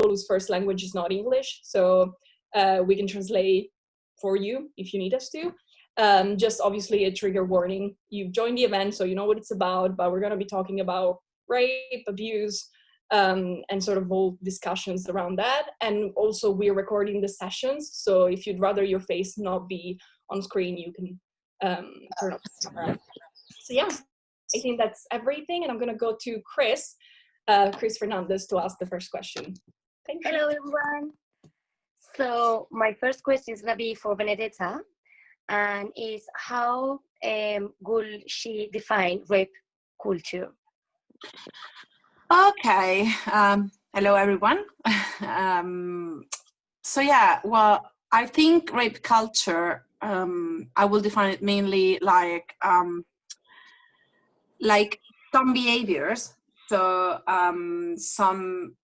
people whose first language is not English, so we can translate for you if you need us to. Just obviously a trigger warning. You've joined the event, so you know what it's about, but we're going to be talking about rape, abuse, and sort of all discussions around that. And also we're recording the sessions, so if you'd rather your face not be on screen, you can turn off the camera. So yeah, I think that's everything, and I'm going to go to Chris Fernandez to ask the first question. Thank you. Hello everyone. So my first question is going to be for Benedetta, and is how will she define rape culture? Okay. Hello, everyone. So yeah, well, I think rape culture, I will define it mainly like some behaviors. So some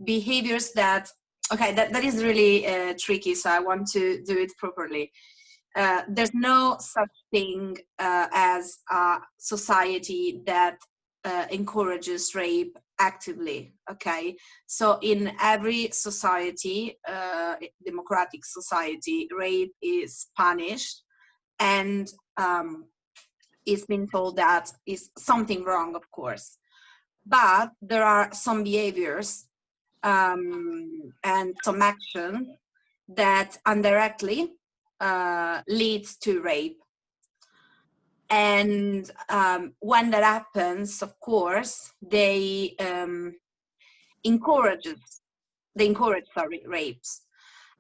behaviors that, okay, that is really tricky. So I want to do it properly. There's no such thing as a society that encourages rape actively. Okay, so in every society, democratic society, rape is punished, and it's been told that is something wrong, of course. But there are some behaviors and some action that indirectly leads to rape. And when that happens, of course, they encourage rapes.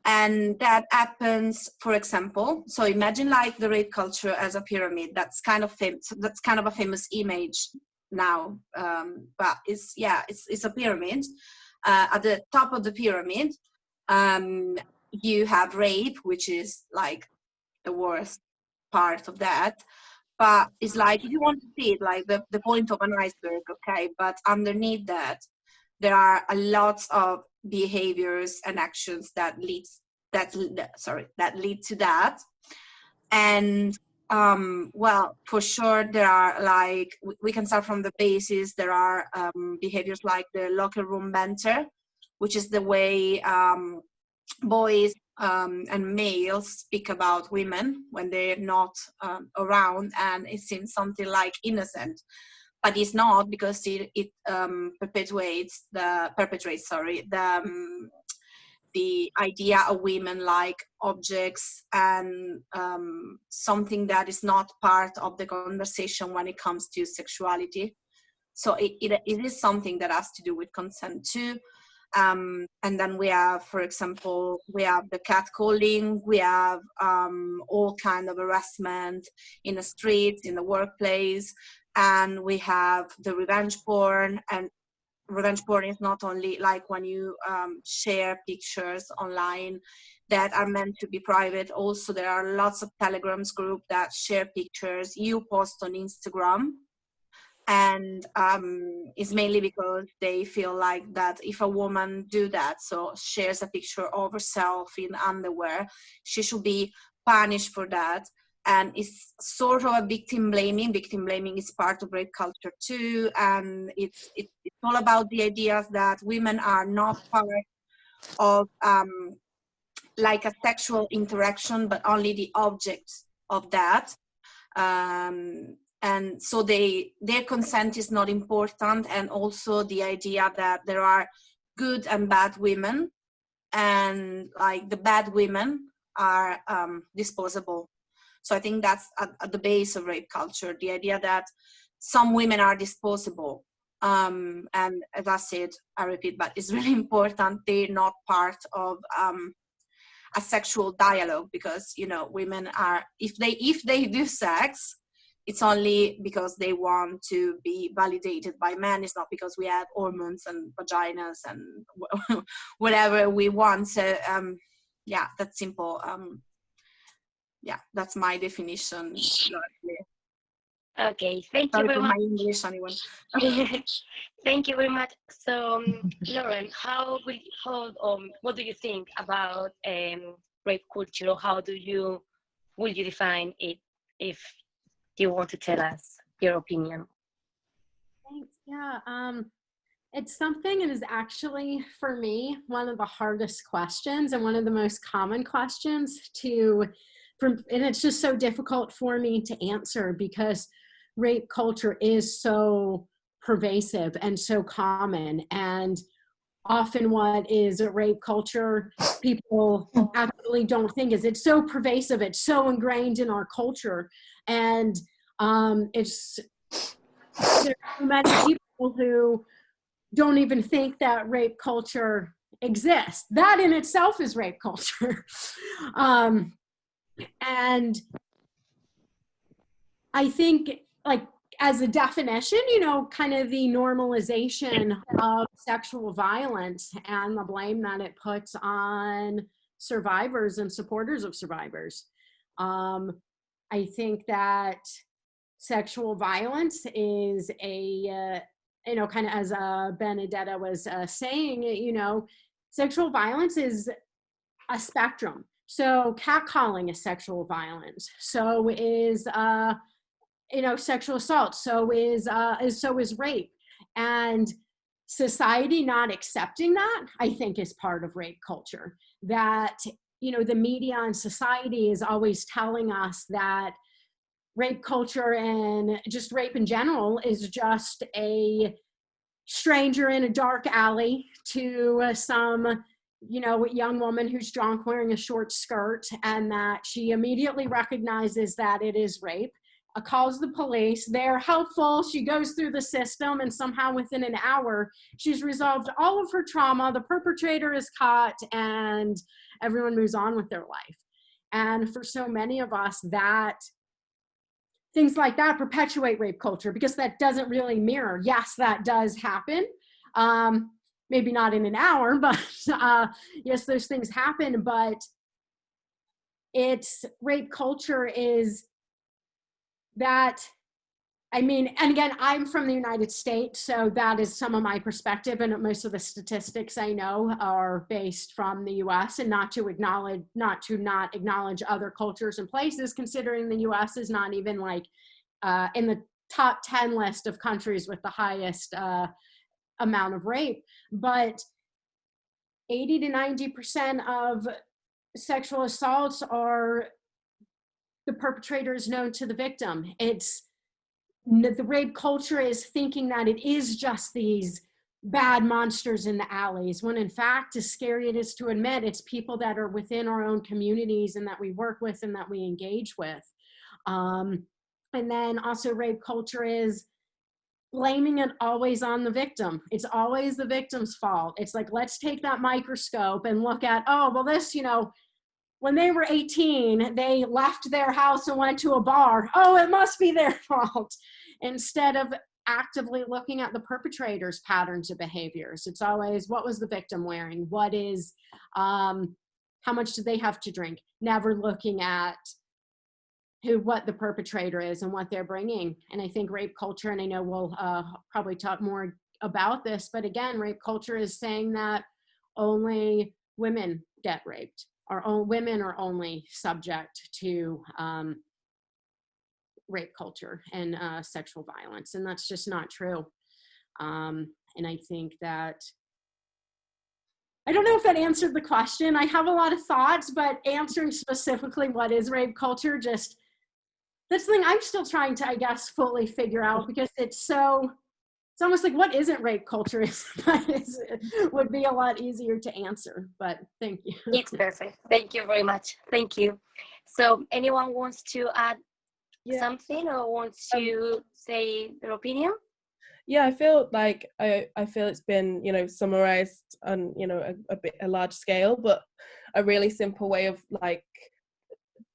And that happens, for example, so imagine like the rape culture as a pyramid. That's kind of a famous image now, but it's a pyramid. At the top of the pyramid, you have rape, which is like the worst part of that. But it's like, if you want to see it, like the point of an iceberg, okay? But underneath that, there are a lot of behaviors and actions that lead to that. And well, for sure, there are like, we can start from the basis. There are behaviors like the locker room banter, which is the way boys and males speak about women when they're not around, and it seems something like innocent, but it's not, because it perpetrates the idea of women like objects, and something that is not part of the conversation when it comes to sexuality. So it is something that has to do with consent too. And then we have, for example, we have the catcalling, we have all kind of harassment in the streets, in the workplace, and we have the revenge porn. And revenge porn is not only like when you share pictures online that are meant to be private. Also, there are lots of Telegrams group that share pictures you post on Instagram. And it's mainly because they feel like that if a woman do that, so shares a picture of herself in underwear, she should be punished for that. And it's sort of a victim blaming. Victim blaming is part of rape culture too. And it's all about the ideas that women are not part of like a sexual interaction, but only the object of that. And so their consent is not important. And also the idea that there are good and bad women, and like the bad women are disposable. So I think that's at the base of rape culture, the idea that some women are disposable. And as I said, I repeat, but it's really important, they're not part of a sexual dialogue, because, you know, women are, if they do sex, it's only because they want to be validated by men. It's not because we have hormones and vaginas and whatever we want. So yeah, that's simple. Yeah, that's my definition. Okay, thank you Sorry very for much. my English, anyone. Thank you very much. So, Lauren, what do you think about rape culture, or how will you define it, if you want to tell us your opinion? Thanks. Yeah. It's something that is actually, for me, one of the hardest questions and one of the most common questions and it's just so difficult for me to answer because rape culture is so pervasive and so common. And often what is a rape culture, people actually don't think is it's so pervasive, it's so ingrained in our culture. And there's so many people who don't even think that rape culture exists. That in itself is rape culture. And I think, like, as a definition, kind of the normalization of sexual violence and the blame that it puts on survivors and supporters of survivors. I think that sexual violence is kind of as Benedetta was saying, sexual violence is a spectrum. So catcalling is sexual violence. So is, sexual assault. So is rape. And society not accepting that, I think, is part of rape culture. That, the media and society is always telling us that rape culture and just rape in general is just a stranger in a dark alley to some young woman who's drunk wearing a short skirt, and that she immediately recognizes that it is rape, calls the police, they're helpful, she goes through the system, and somehow within an hour she's resolved all of her trauma, the perpetrator is caught, and everyone moves on with their life. And for so many of us, that things like that perpetuate rape culture because that doesn't really mirror. Yes, that does happen. Maybe not in an hour, but yes, those things happen. But it's rape culture is that, and again, I'm from the United States, so that is some of my perspective, and most of the statistics I know are based from the US, and not to not acknowledge other cultures and places, considering the US is not even in the top 10 list of countries with the highest amount of rape. But 80 to 90% of sexual assaults are the perpetrator is known to the victim. The rape culture is thinking that it is just these bad monsters in the alleys, when in fact, as scary it is to admit, it's people that are within our own communities and that we work with and that we engage with. And then also rape culture is blaming it always on the victim. It's always the victim's fault. It's like, let's take that microscope and look at, this, when they were 18, they left their house and went to a bar. Oh, it must be their fault. Instead of actively looking at the perpetrator's patterns of behaviors. It's always, what was the victim wearing? What is, how much did they have to drink? Never looking at what the perpetrator is and what they're bringing. And I think rape culture, and I know we'll probably talk more about this, but again, rape culture is saying that only women get raped. Women are only subject to rape culture and sexual violence, and that's just not true. And I think that, I don't know if that answered the question. I have a lot of thoughts, but answering specifically what is rape culture, that's something I'm still trying to, I guess, fully figure out, because it's almost like, what isn't rape culture would be a lot easier to answer, but thank you. It's perfect. Thank you very much. Thank you. So anyone wants to add something or wants to say their opinion? Yeah, I feel like I feel it's been, summarized on, a large scale, but a really simple way of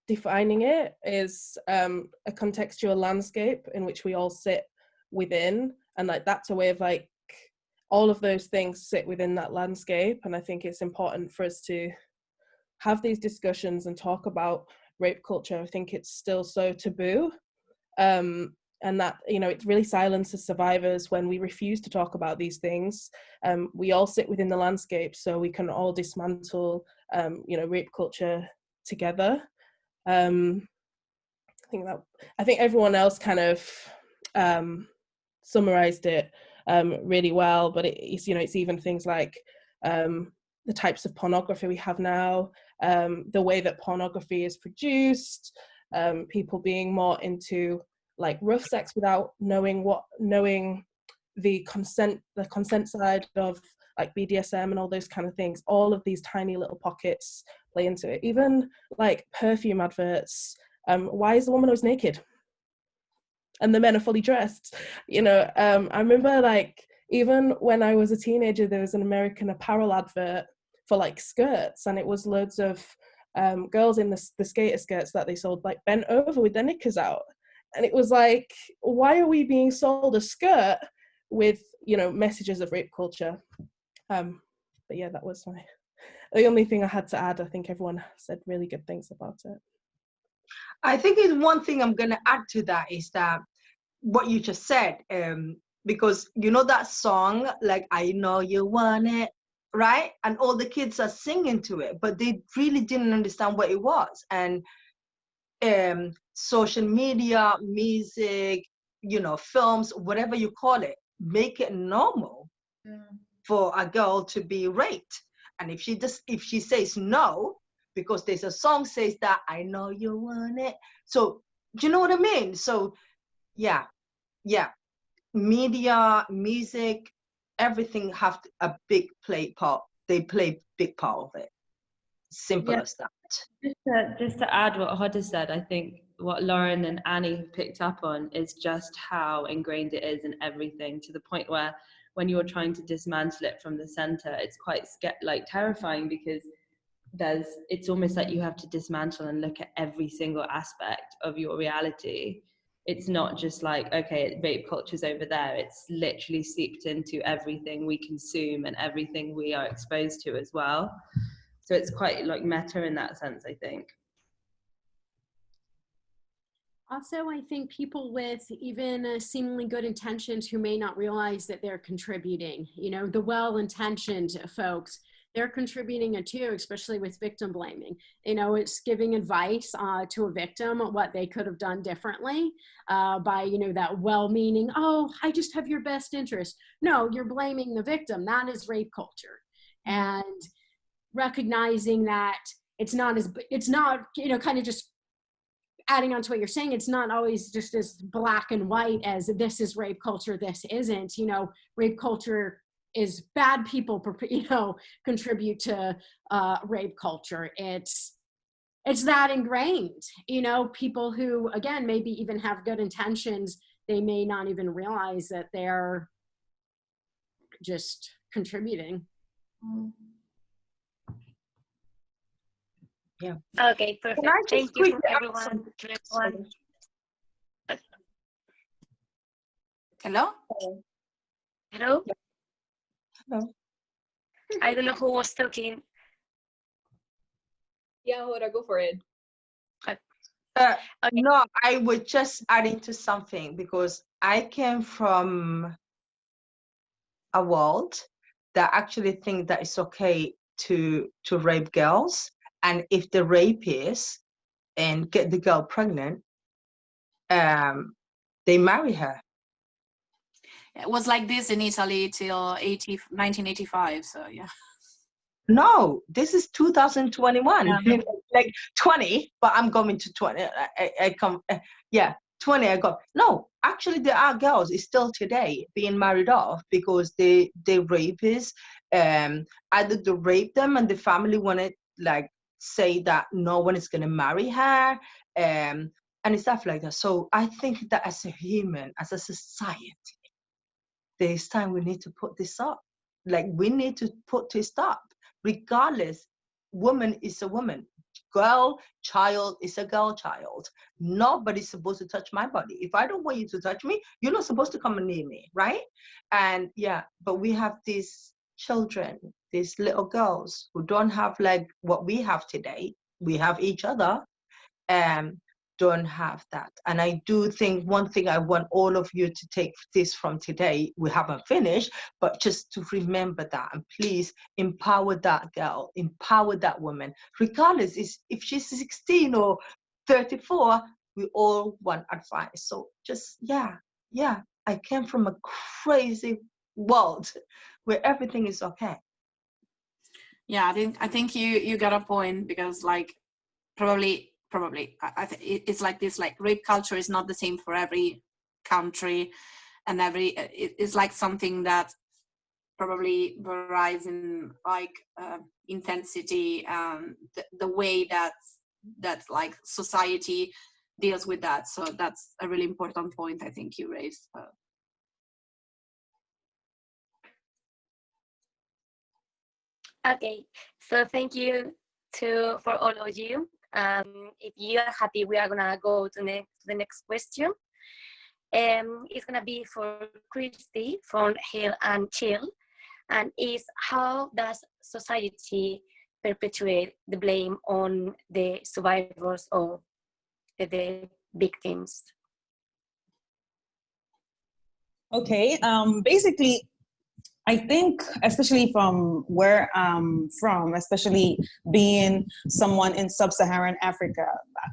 defining it is a contextual landscape in which we all sit within, and that's a way of all of those things sit within that landscape. And I think it's important for us to have these discussions and talk about rape culture. I think it's still so taboo, and that it really silences survivors when we refuse to talk about these things. We all sit within the landscape, so we can all dismantle rape culture together. I think everyone else kind of summarized it really well. But it's, you know, it's even things like the types of pornography we have now, the way that pornography is produced, people being more into like rough sex without knowing the consent side of like BDSM and all those kind of things. All of these tiny little pockets play into it. Even like perfume adverts. Why is the woman always naked and the men are fully dressed? You know, I remember like even when I was a teenager, there was an American Apparel advert for like skirts, and it was loads of girls in the skater skirts that they sold like bent over with their knickers out. And it was like, why are we being sold a skirt with, you know, messages of rape culture? But yeah, that was the only thing I had to add. I think everyone said really good things about it. I think it's one thing I'm going to add to that is that what you just said, because you know that song, like, I know you want it, right? And all the kids are singing to it, but they really didn't understand what it was. And social media, music, you know, films, whatever you call it, make it normal for a girl to be raped. And if she says no, because there's a song says that, I know you want it. So do you know what I mean? So yeah, media, music, everything have a big part. They play big part of it. Simple as that. Just to add what Hoda said, I think what Lauren and Annie have picked up on is just how ingrained it is in everything, to the point where when you're trying to dismantle it from the center, it's quite terrifying, because it's almost like you have to dismantle and look at every single aspect of your reality. It's not just like, okay, rape culture's over there. It's literally seeped into everything we consume and everything we are exposed to as well. So it's quite like meta in that sense, I think. Also, I think people with even seemingly good intentions who may not realize that they're contributing, you know, the well-intentioned folks, they're contributing it too, especially with victim blaming. You know, it's giving advice to a victim what they could have done differently by, you know, that well-meaning, oh, I just have your best interest. No, you're blaming the victim. That is rape culture. And recognizing that it's not, you know, kind of just adding on to what you're saying, it's not always just as black and white as this is rape culture, this isn't. You know, rape culture is bad people, you know, contribute to rape culture. It's that ingrained, you know, people who, again, maybe even have good intentions, they may not even realize that they're just contributing. Yeah. Okay, perfect. Thank you for everyone. Hello? Hello? Hello. I don't know who was talking. Yeah, Hoda, go for it. Okay. No, I was just adding to something, because I came from a world that actually think that it's okay to rape girls, and if the rapist and get the girl pregnant, they marry her. It was like this in Italy till 1985, so yeah. No, this is 2021. Like 20, but I'm going to 20. I come, 20. I go. No, actually, there are girls still today being married off because they rapists. Either they rape them and the family wanted like say that no one is gonna marry her, and stuff like that. So I think that as a human, as a society, there's time we need to put this up. Like we need to put this stop. Regardless, woman is a woman. Girl, child is a girl child. Nobody's supposed to touch my body. If I don't want you to touch me, you're not supposed to come near me, right? And yeah, but we have these children, these little girls who don't have like what we have today. We have each other, and don't have that. And I do think one thing I want all of you to take this from today, we haven't finished, but just to remember that, and please empower that girl, empower that woman, regardless if she's 16 or 34, we all want advice. So just, I came from a crazy world where everything is okay. Yeah, I think you got a point, because like probably it's like this, like rape culture is not the same for every country, and it's like something that probably varies in like intensity, the way that like society deals with that. So that's a really important point I think you raised. Okay, so thank you for all of you. If you are happy, we are gonna go to the next question. It's gonna be for Christy from Hail and Chill, and is how does society perpetuate the blame on the survivors or the victims? Okay, basically, I think, especially from where I'm from, especially being someone in sub-Saharan Africa,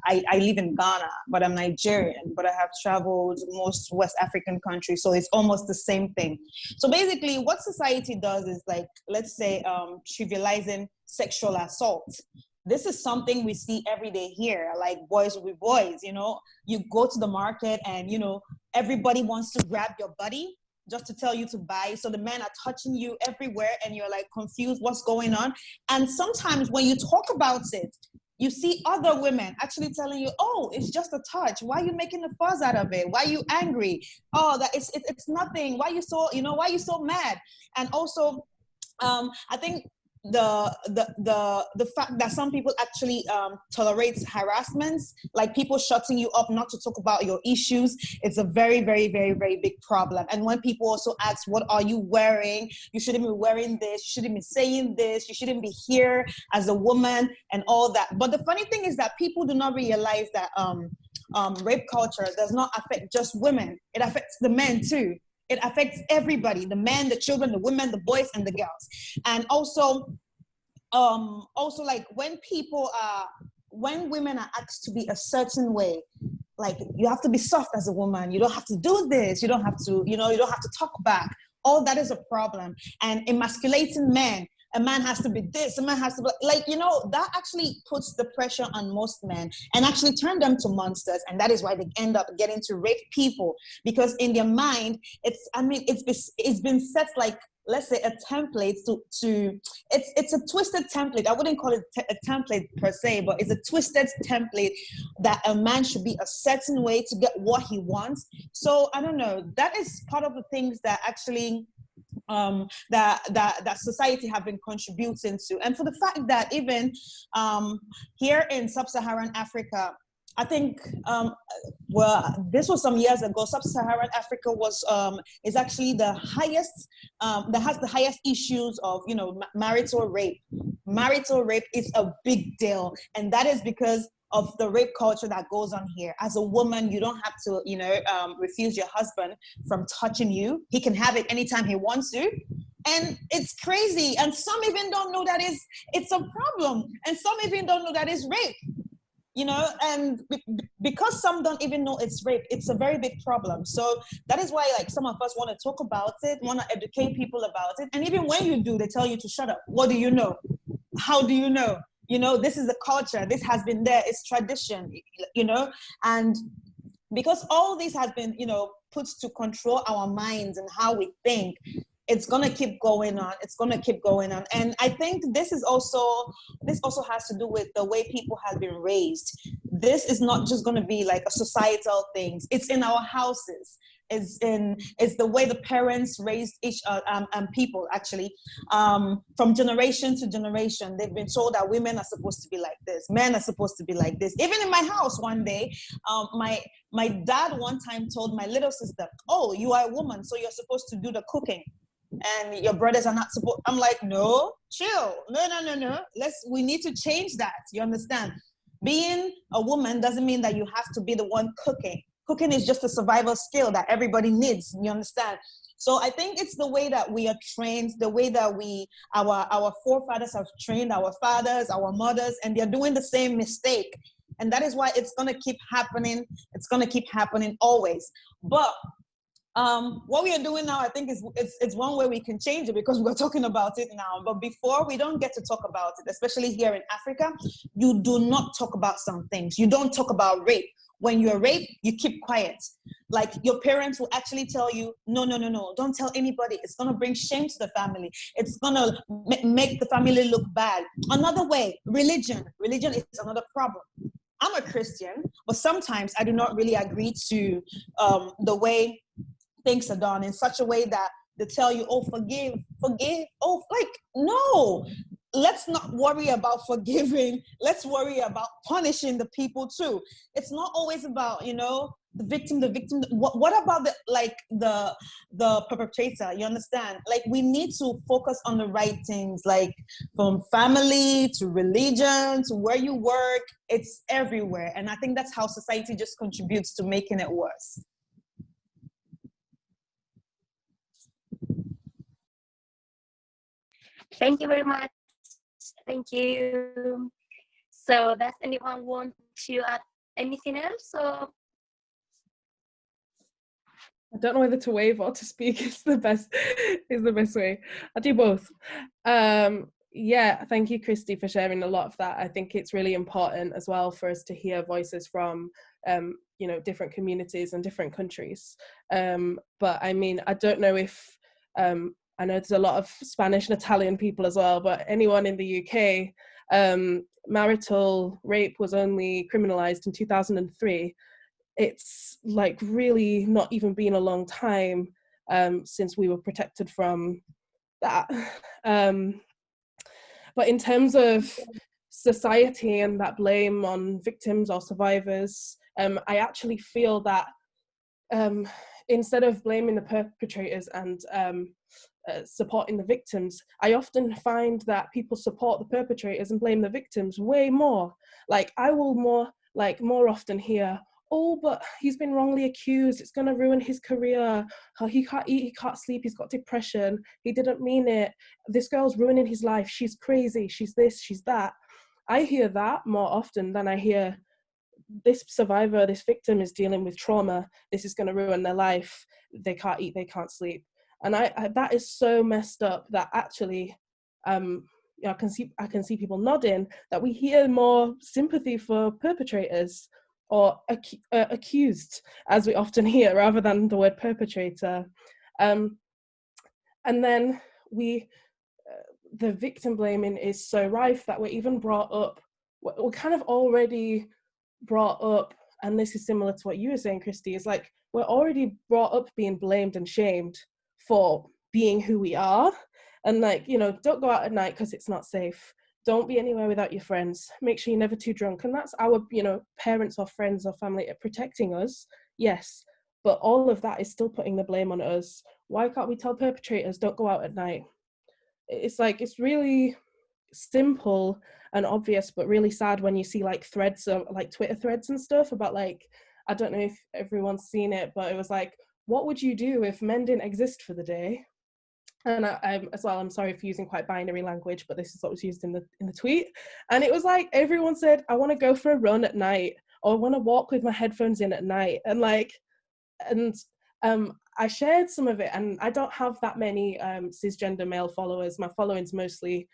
I live in Ghana, but I'm Nigerian, but I have traveled most West African countries, so it's almost the same thing. So basically, what society does is, like, let's say, trivializing sexual assault. This is something we see every day here, like boys will be boys, you know, you go to the market and, you know, everybody wants to grab your body just to tell you to buy. So the men are touching you everywhere and you're like confused what's going on. And sometimes when you talk about it, you see other women actually telling you, oh, it's just a touch. Why are you making a fuss out of it? Why are you angry? Oh, that it's nothing. Why are you so, you know, why are you so mad? And also, I think the fact that some people actually tolerate harassments, like people shutting you up not to talk about your issues, it's a very, very, very, very big problem. And when people also ask, what are you wearing? You shouldn't be wearing this, you shouldn't be saying this, you shouldn't be here as a woman and all that. But the funny thing is that people do not realize that rape culture does not affect just women, it affects the men too. It affects everybody, the men, the children, the women, the boys, and the girls. And also like when women are asked to be a certain way, like you have to be soft as a woman, you don't have to do this, you don't have to, you know, you don't have to talk back. All that is a problem. And emasculating men, a man has to be this, a man has to be, like, you know, that actually puts the pressure on most men and actually turn them to monsters. And that is why they end up getting to rape people, because in their mind, it's been set like, let's say, a template it's a twisted template. I wouldn't call it a template per se, but it's a twisted template that a man should be a certain way to get what he wants. So I don't know, that is part of the things that actually that society have been contributing to. And for the fact that even here in sub-Saharan Africa, I think, well, this was some years ago, sub-Saharan Africa is actually the highest, that has the highest issues of, you know, marital rape. Marital rape is a big deal. And that is because of the rape culture that goes on here. As a woman, you don't have to, you know, refuse your husband from touching you. He can have it anytime he wants to. And it's crazy. And some even don't know that it's a problem. And some even don't know that it's rape. You know, and because some don't even know it's rape, it's a very big problem. So that is why, like, some of us want to talk about it, want to educate people about it. And even when you do, they tell you to shut up. What do you know? How do you know? You know, this is a culture. This has been there. It's tradition, you know. And because all this has been, you know, put to control our minds and how we think, it's going to keep going on. It's going to keep going on. And I think this also has to do with the way people have been raised. This is not just going to be like a societal thing. It's in our houses. It's the way the parents raised people, actually, from generation to generation. They've been told that women are supposed to be like this, men are supposed to be like this. Even in my house one day, my dad one time told my little sister, oh, you are a woman, so you're supposed to do the cooking. And your brothers are not supposed. I'm like, no, chill. No. We need to change that. You understand? Being a woman doesn't mean that you have to be the one cooking. Cooking is just a survival skill that everybody needs. You understand? So I think it's the way that we are trained, the way that our forefathers have trained our fathers, our mothers, and they're doing the same mistake. And that is why it's going to keep happening. It's going to keep happening always. But What we are doing now, I think, is it's one way we can change it, because we're talking about it now. But before, we don't get to talk about it, especially here in Africa. You do not talk about some things. You don't talk about rape. When you're raped, you keep quiet. Like, your parents will actually tell you, no, don't tell anybody. It's gonna bring shame to the family. It's gonna make the family look bad. Another way, religion. Religion is another problem. I'm a Christian, but sometimes I do not really agree to the way things are done, in such a way that they tell you, oh, forgive. Oh, like, no. Let's not worry about forgiving. Let's worry about punishing the people too. It's not always about, the victim. What about the perpetrator? You understand? Like, we need to focus on the right things, like from family to religion to where you work. It's everywhere. And I think that's how society just contributes to making it worse. Thank you very much. Thank you. So does anyone want to add anything else? Or? I don't know whether to wave or to speak is the best way. I'll do both. Yeah, thank you, Christy, for sharing a lot of that. I think it's really important as well for us to hear voices from different communities and different countries. But I mean, I don't know if I know there's a lot of Spanish and Italian people as well, but anyone in the UK, marital rape was only criminalized in 2003. It's like really not even been a long time since we were protected from that. But in terms of society and that blame on victims or survivors, I actually feel that instead of blaming the perpetrators and supporting the victims, I often find that people support the perpetrators and blame the victims way more. Like, I will more often hear, oh, but he's been wrongly accused, it's going to ruin his career, he can't eat, he can't sleep, he's got depression, he didn't mean it, this girl's ruining his life, she's crazy, she's this, she's that. I hear that more often than I hear, this survivor, this victim is dealing with trauma, this is going to ruin their life, they can't eat, they can't sleep. And I that is so messed up that actually I can see people nodding, that we hear more sympathy for perpetrators or accused, as we often hear, rather than the word perpetrator. And then the victim blaming is so rife that we're even brought up, we're kind of already brought up, and this is similar to what you were saying, Christy, is like, we're already brought up being blamed and shamed for being who we are. And like, don't go out at night because it's not safe. Don't be anywhere without your friends. Make sure you're never too drunk. And that's our, parents or friends or family protecting us. Yes. But all of that is still putting the blame on us. Why can't we tell perpetrators, don't go out at night? It's like, it's really simple and obvious, but really sad when you see like threads, like Twitter threads and stuff about like, I don't know if everyone's seen it, but it was like, what would you do if men didn't exist for the day? And I'm sorry for using quite binary language, but this is what was used in the tweet. And it was like, everyone said, I want to go for a run at night, or I want to walk with my headphones in at night. And I shared some of it, and I don't have that many cisgender male followers. My following's mostly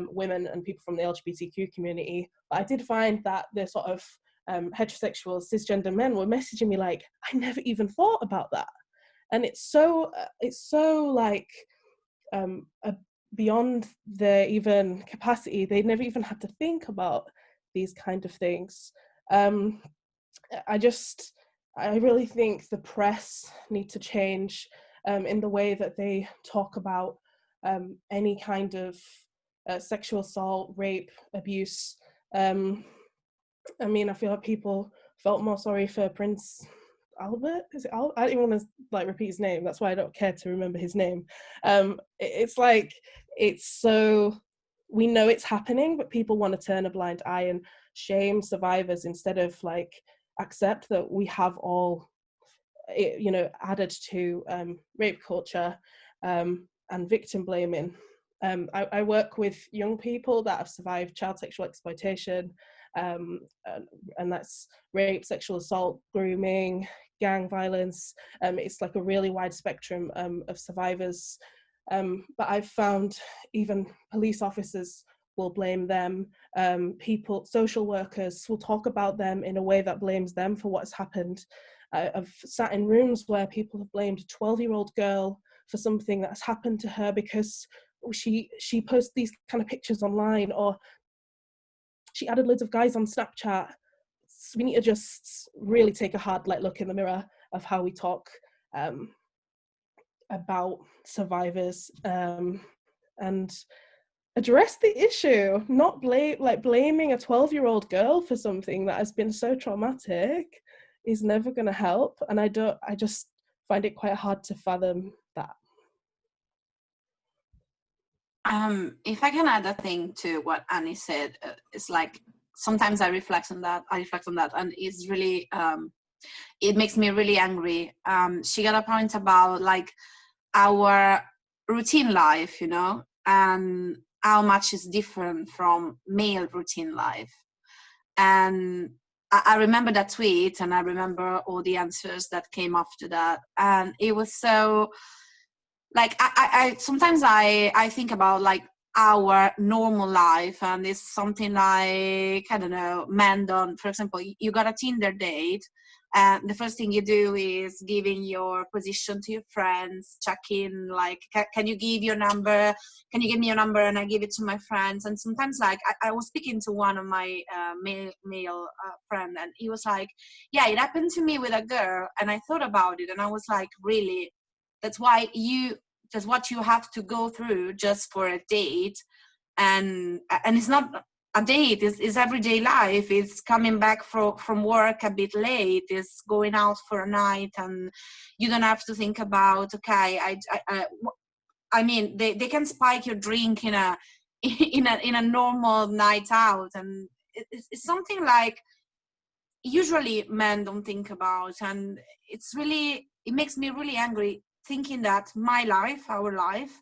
women and people from the LGBTQ community. But I did find that the sort of heterosexual cisgender men were messaging me like, I never even thought about that. And it's so like beyond their even capacity. They never even had to think about these kind of things. I really think the press need to change in the way that they talk about any kind of sexual assault, rape, abuse. I mean, I feel like people felt more sorry for Prince Albert. Is it Albert? I don't even want to like repeat his name. That's why I don't care to remember his name. It's like, it's so, we know it's happening, but people want to turn a blind eye and shame survivors instead of like accept that we have all, added to rape culture and victim blaming. I work with young people that have survived child sexual exploitation, and that's rape, sexual assault, grooming, gang violence. It's like a really wide spectrum of survivors. But I've found even police officers will blame them. Social workers will talk about them in a way that blames them for what's happened. I've sat in rooms where people have blamed a 12-year-old girl for something that's happened to her because she posts these kind of pictures online, or she added loads of guys on Snapchat. So we need to just really take a hard look in the mirror of how we talk about survivors, and address the issue, not blaming a 12-year-old girl for something that has been so traumatic is never going to help. And I just find it quite hard to fathom that. If I can add a thing to what Annie said, it's like sometimes I reflect on that, and it's really, it makes me really angry. She got a point about like our routine life, you know, and how much is different from male routine life. And I remember that tweet, and I remember all the answers that came after that, and it was so like I sometimes I think about like our normal life, and it's something like, I don't know, men don't, for example, you got a Tinder date, and the first thing you do is giving your position to your friends, check in, like, can you give your number? Can you give me your number? And I give it to my friends. And sometimes, like, I was speaking to one of my male friend, and he was like, yeah, it happened to me with a girl. And I thought about it, and I was like, really? That's what you have to go through just for a date. And it's not a date, it's everyday life. It's coming back from work a bit late, it's going out for a night, and you don't have to think about, okay, I mean, they can spike your drink in a normal night out, and it's something like usually men don't think about. And it makes me really angry thinking that my life, our life,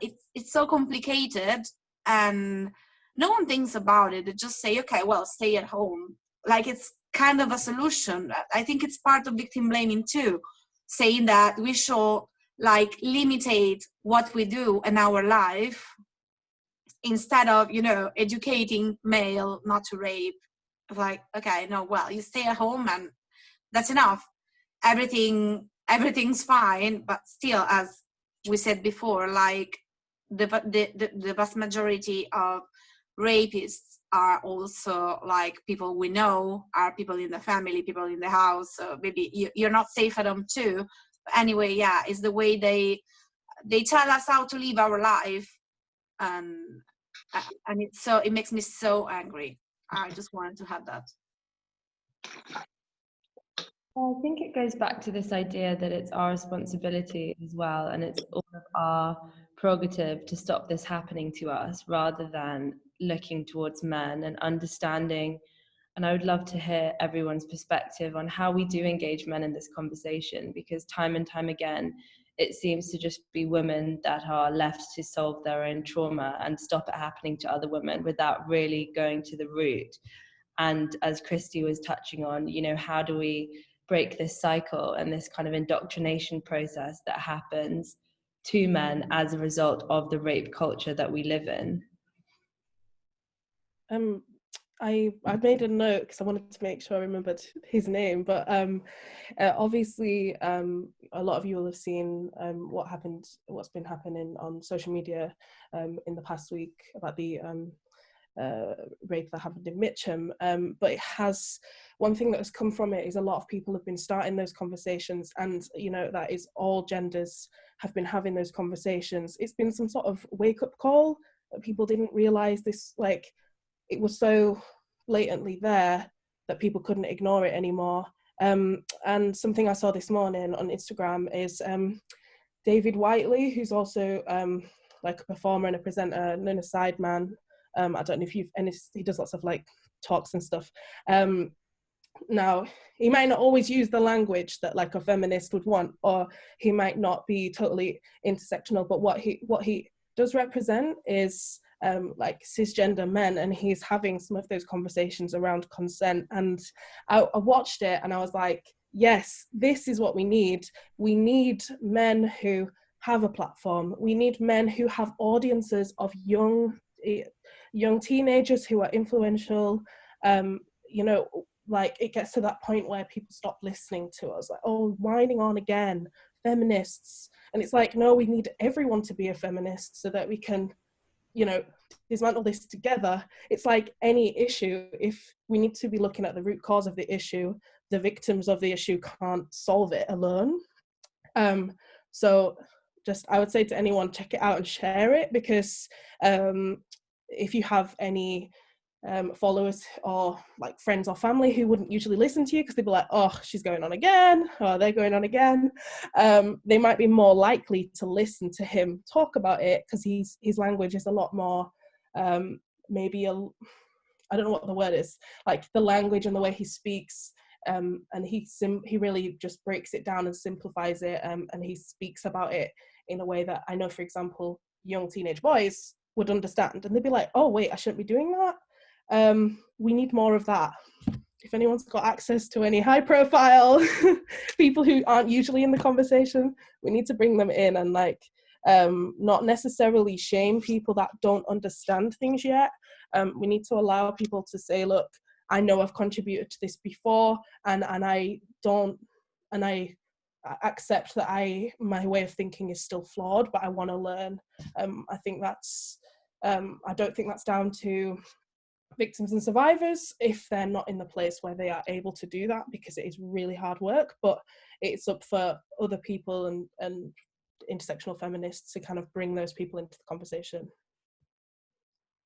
it's so complicated, and no one thinks about it. They just say, okay, well, stay at home. Like, it's kind of a solution. I think it's part of victim blaming too, saying that we should like limitate what we do in our life instead of, you know, educating male not to rape. Like, okay, no, well, you stay at home and that's enough. Everything's fine. But still, as we said before, like the vast majority of rapists are also like people we know, are people in the family, people in the house. So maybe you're not safe at home too. But anyway, yeah, it's the way they tell us how to live our life, and it makes me so angry. I just wanted to have that. Well, I think it goes back to this idea that it's our responsibility as well, and it's all of our prerogative to stop this happening to us, rather than looking towards men and understanding. And I would love to hear everyone's perspective on how we do engage men in this conversation, because time and time again, it seems to just be women that are left to solve their own trauma and stop it happening to other women without really going to the root. And as Christy was touching on, you know, how do we break this cycle and this kind of indoctrination process that happens to men as a result of the rape culture that we live in? I made a note because I wanted to make sure I remembered his name, but obviously a lot of you will have seen what's been happening on social media in the past week about the rape that happened in Mitcham, but one thing that has come from it is a lot of people have been starting those conversations, and you know, that is all genders have been having those conversations. It's been some sort of wake-up call that people didn't realize this, like, it was so blatantly there that people couldn't ignore it anymore. And something I saw this morning on Instagram is David Whiteley, who's also like a performer and a presenter, known as Sideman. I don't know if he does lots of like talks and stuff. Now, he might not always use the language that like a feminist would want, or he might not be totally intersectional, but what he does represent is like cisgender men, and he's having some of those conversations around consent. And I watched it and I was like, yes, this is what we need. We need men who have a platform. We need men who have audiences of young teenagers who are influential. You know, like it gets to that point where people stop listening to us, like, oh, whining on again, feminists. And it's like, no, we need everyone to be a feminist so that we can, you know, dismantle this together. It's like any issue, if we need to be looking at the root cause of the issue, the victims of the issue can't solve it alone. So just, I would say to anyone, check it out and share it, because if you have any followers or like friends or family who wouldn't usually listen to you because they'd be like, oh, she's going on again, or they're going on again, they might be more likely to listen to him talk about it, because his language is a lot more maybe I don't know what the word is, like the language and the way he speaks, and he really just breaks it down and simplifies it, and he speaks about it in a way that I know, for example, young teenage boys would understand, and they'd be like, oh wait, I shouldn't be doing that. We need more of that. If anyone's got access to any high profile people who aren't usually in the conversation, we need to bring them in and like not necessarily shame people that don't understand things yet. We need to allow people to say, look, I know I've contributed to this before, and I accept that my way of thinking is still flawed, but I want to learn. I think that's I don't think that's down to victims and survivors if they're not in the place where they are able to do that, because it is really hard work, but it's up for other people and intersectional feminists to kind of bring those people into the conversation.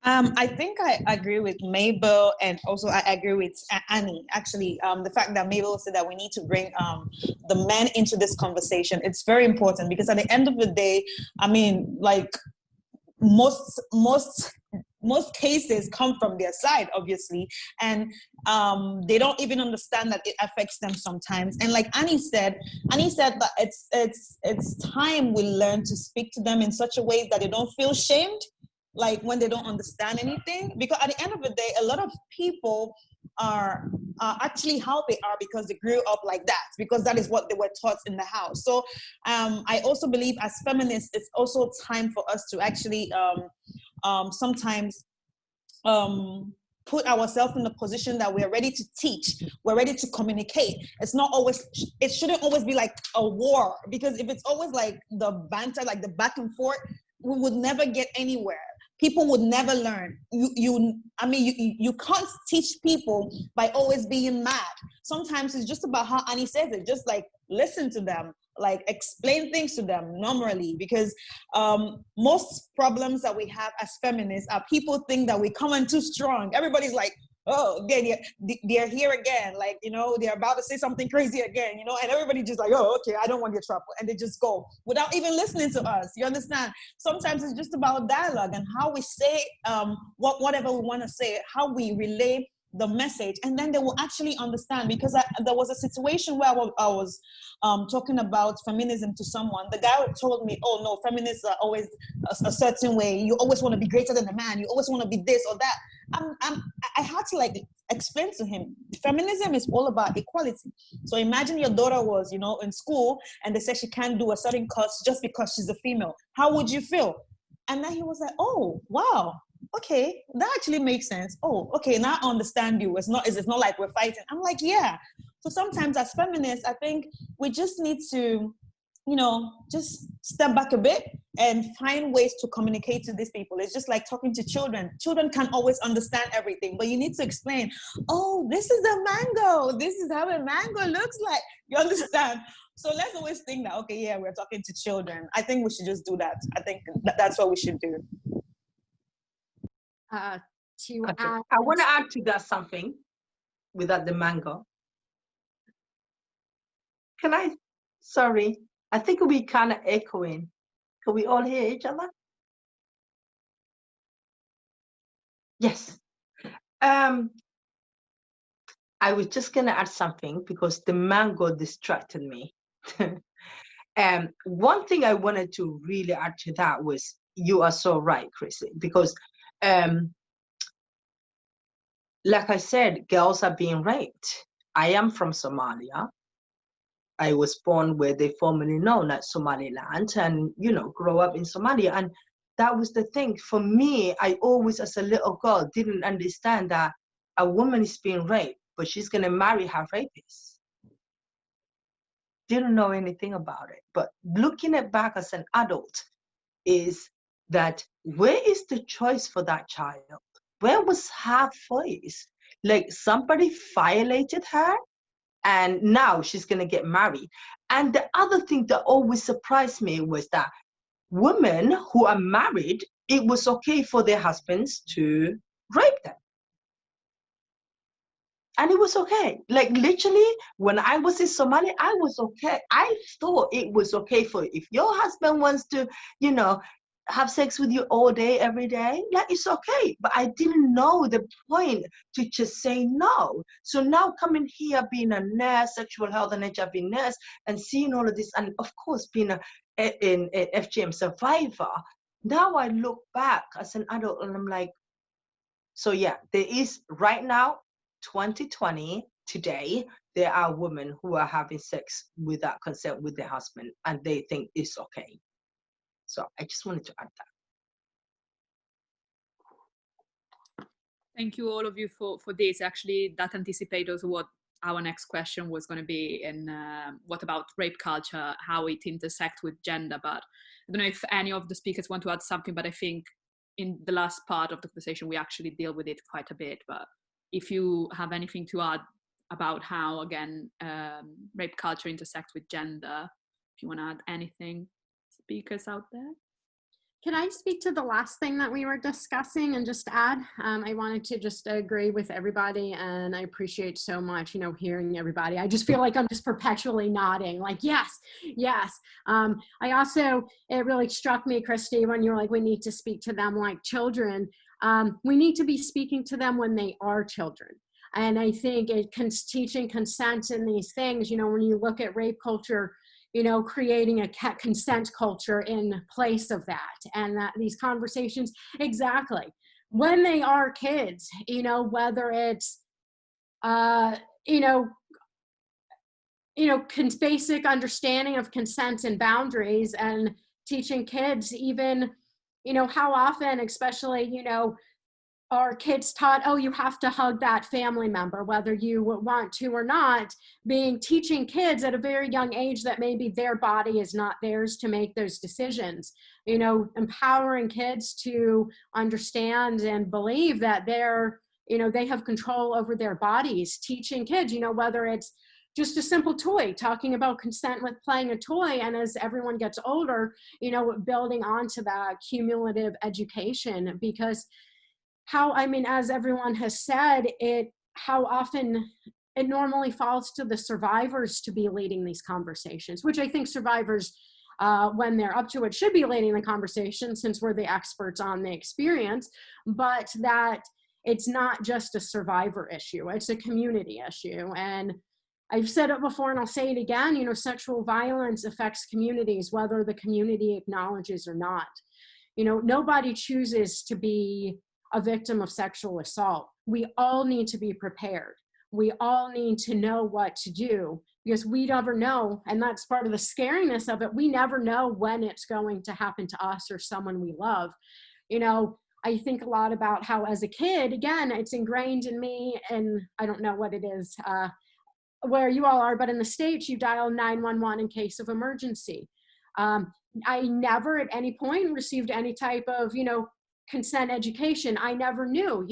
I think I agree with Mabel, and also I agree with Annie. Actually, the fact that Mabel said that we need to bring the men into this conversation, it's very important, because at the end of the day, I mean, like most cases come from their side, obviously, and they don't even understand that it affects them sometimes. And like Annie said that it's time we learn to speak to them in such a way that they don't feel shamed, like when they don't understand anything, because at the end of the day, a lot of people are actually how they are because they grew up like that, because that is what they were taught in the house. So I also believe as feminists, it's also time for us to actually sometimes put ourselves in the position that we're ready to teach, we're ready to communicate. It shouldn't always be like a war, because if it's always like the banter, like the back and forth, we would never get anywhere. People would never learn. You can't teach people by always being mad. Sometimes it's just about how Annie says it, just like listen to them, like explain things to them normally, because most problems that we have as feminists are people think that we come in too strong. Everybody's like, oh, they're here again, like, you know, they're about to say something crazy again, you know, and everybody just like, oh, okay, I don't want your trouble, and they just go without even listening to us. You understand? Sometimes it's just about dialogue and how we say whatever we want to say, how we relay the message, and then they will actually understand. Because there was a situation where I was talking about feminism to someone. The guy told me, oh no, feminists are always a certain way, you always want to be greater than a man, you always want to be this or that. I had to like explain to him, feminism is all about equality. So imagine your daughter was, you know, in school and they said she can't do a certain course just because she's a female. How would you feel? And then he was like, oh wow, okay, that actually makes sense. Oh, okay, now I understand you. It's not like we're fighting. I'm like, yeah. So sometimes as feminists, I think we just need to, you know, just step back a bit and find ways to communicate to these people. It's just like talking to children. Children can't always understand everything, but you need to explain, oh, this is a mango. This is how a mango looks like. You understand? So let's always think that, okay, yeah, we're talking to children. I think we should just do that. I think that's what we should do. I want to add to that something without the mango. Sorry, I think we kind of echoing. Can we all hear each other? Yes. I was just going to add something because the mango distracted me. One thing I wanted to really add to that was, you are so right, Chrissy, because like I said, girls are being raped. I am from Somalia. I was born where they formerly known as Somaliland, and grow up in Somalia. And that was the thing for me. I always, as a little girl, didn't understand that a woman is being raped, but she's going to marry her rapist. Didn't know anything about it. But looking at back as an adult is that where is the choice for that child? Where was her voice? Like somebody violated her and now she's going to get married. And the other thing that always surprised me was that women who are married, it was okay for their husbands to rape them. And it was okay. Like literally, when I was in Somalia, I was okay. I thought it was okay for if your husband wants to, have sex with you all day, every day, like it's okay. But I didn't know the point to just say no. So now coming here, being a nurse, sexual health and HIV nurse, and seeing all of this, and of course being an FGM survivor, now I look back as an adult and I'm like, so yeah, there is right now, 2020, today, there are women who are having sex without consent with their husband and they think it's okay. So I just wanted to add that. Thank you all of you for this. Actually, that anticipates also what our next question was going to be, and what about rape culture, how it intersects with gender. But I don't know if any of the speakers want to add something, but I think in the last part of the conversation, we actually deal with it quite a bit. But if you have anything to add about how, again, rape culture intersects with gender, if you want to add anything, speakers out there. Can I speak to the last thing that we were discussing and just add? I wanted to just agree with everybody, and I appreciate so much, hearing everybody. I just feel like I'm just perpetually nodding, like, yes, yes. I also, it really struck me, Christy, when you're like, we need to speak to them like children. We need to be speaking to them when they are children. And I think teaching consent in these things, when you look at rape culture, creating a consent culture in place of that, and that these conversations, exactly, when they are kids, whether it's, basic understanding of consent and boundaries, and teaching kids even, how often, especially, are kids taught, oh, you have to hug that family member, whether you want to or not, teaching kids at a very young age that maybe their body is not theirs to make those decisions, empowering kids to understand and believe that they have control over their bodies, teaching kids, whether it's just a simple toy, talking about consent with playing a toy, and as everyone gets older, building onto that cumulative education, because as everyone has said, how often it normally falls to the survivors to be leading these conversations, which I think survivors, when they're up to it, should be leading the conversation, since we're the experts on the experience, but that it's not just a survivor issue, it's a community issue. And I've said it before and I'll say it again, sexual violence affects communities, whether the community acknowledges or not. Nobody chooses to be a victim of sexual assault. We all need to be prepared. We all need to know what to do, because we never know, and that's part of the scariness of it. We never know when it's going to happen to us or someone we love. I think a lot about how as a kid, again, it's ingrained in me, and I don't know what it is where you all are, but in the States, you dial 911 in case of emergency. I never at any point received any type of, consent education. I never knew,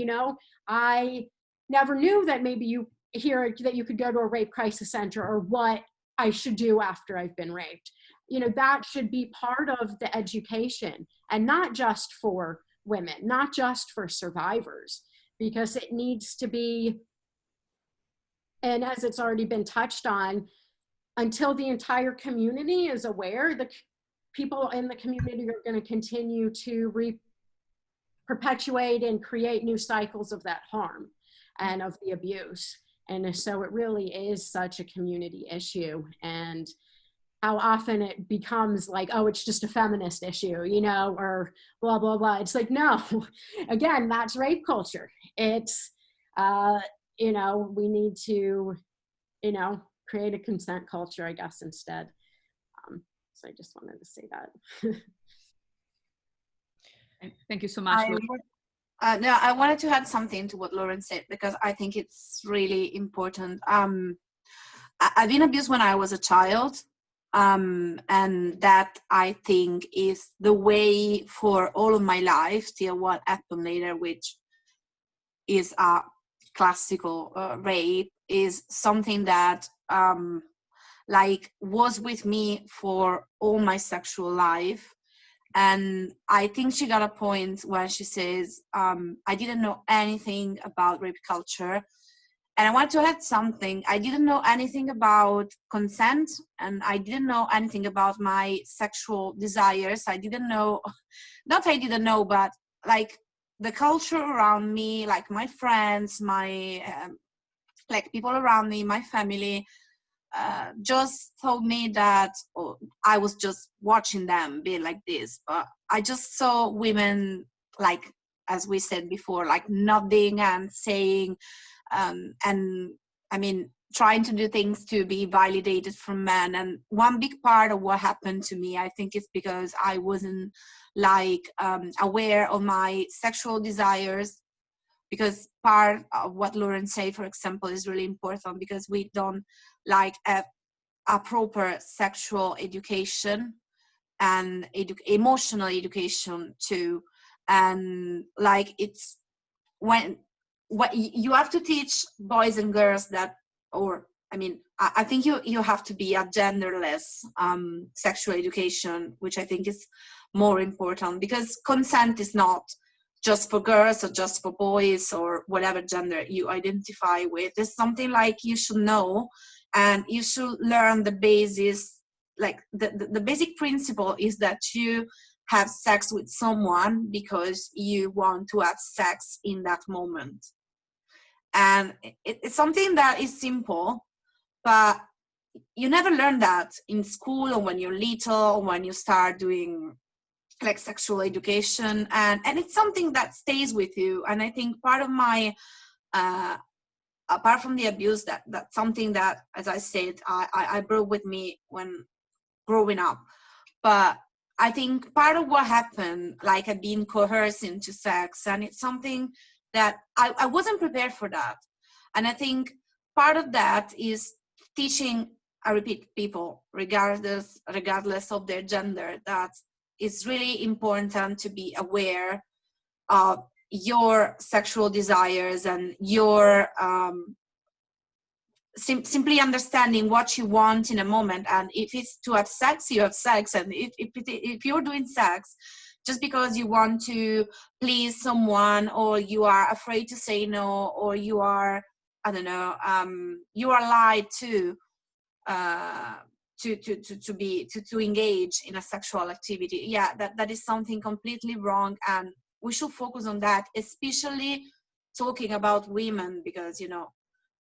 I never knew that maybe that you could go to a rape crisis center, or what I should do after I've been raped. That should be part of the education, and not just for women, not just for survivors, because it needs to be, and as it's already been touched on, until the entire community is aware, the people in the community are going to continue to perpetuate and create new cycles of that harm and of the abuse. And so it really is such a community issue. And how often it becomes like, oh, it's just a feminist issue, or blah, blah, blah. It's like, no, again, that's rape culture. It's, we need to, create a consent culture, I guess, instead. So I just wanted to say that. Thank you so much. No, I wanted to add something to what Lauren said, because I think it's really important. I've been abused when I was a child, and that I think is the way for all of my life till what happened later, which is a classical rape, is something that like was with me for all my sexual life. And I think she got a point when she says, I didn't know anything about rape culture. And I want to add something. I didn't know anything about consent, and I didn't know anything about my sexual desires. I didn't know, not I didn't know, but like the culture around me, like my friends, my like people around me, my family, just told me that I was just watching them be like this. But I just saw women, like, as we said before, like nodding and saying, and I mean, trying to do things to be validated from men. And one big part of what happened to me, I think, is because I wasn't like aware of my sexual desires. Because part of what Lauren said, for example, is really important, because we don't like have a proper sexual education and emotional education too. And like it's when what you have to teach boys and girls that, or I mean, I think you have to be a genderless sexual education, which I think is more important, because consent is not just for girls or just for boys or whatever gender you identify with. It's something like you should know, and you should learn the basis. Like the basic principle is that you have sex with someone because you want to have sex in that moment. And it's something that is simple, but you never learn that in school or when you're little or when you start doing like sexual education, and it's something that stays with you. And I think part of my apart from the abuse, that's something that, as I said, I brought with me when growing up. But I think part of what happened, like I've been coerced into sex, and it's something that I wasn't prepared for that. And I think part of that is teaching, I repeat, people, regardless of their gender, that it's really important to be aware of your sexual desires and your simply understanding what you want in a moment. And if it's to have sex, you have sex. And if you're doing sex just because you want to please someone, or you are afraid to say no, or you are, I don't know, you are lied to engage in a sexual activity, yeah, that is something completely wrong. And we should focus on that, especially talking about women, because, you know,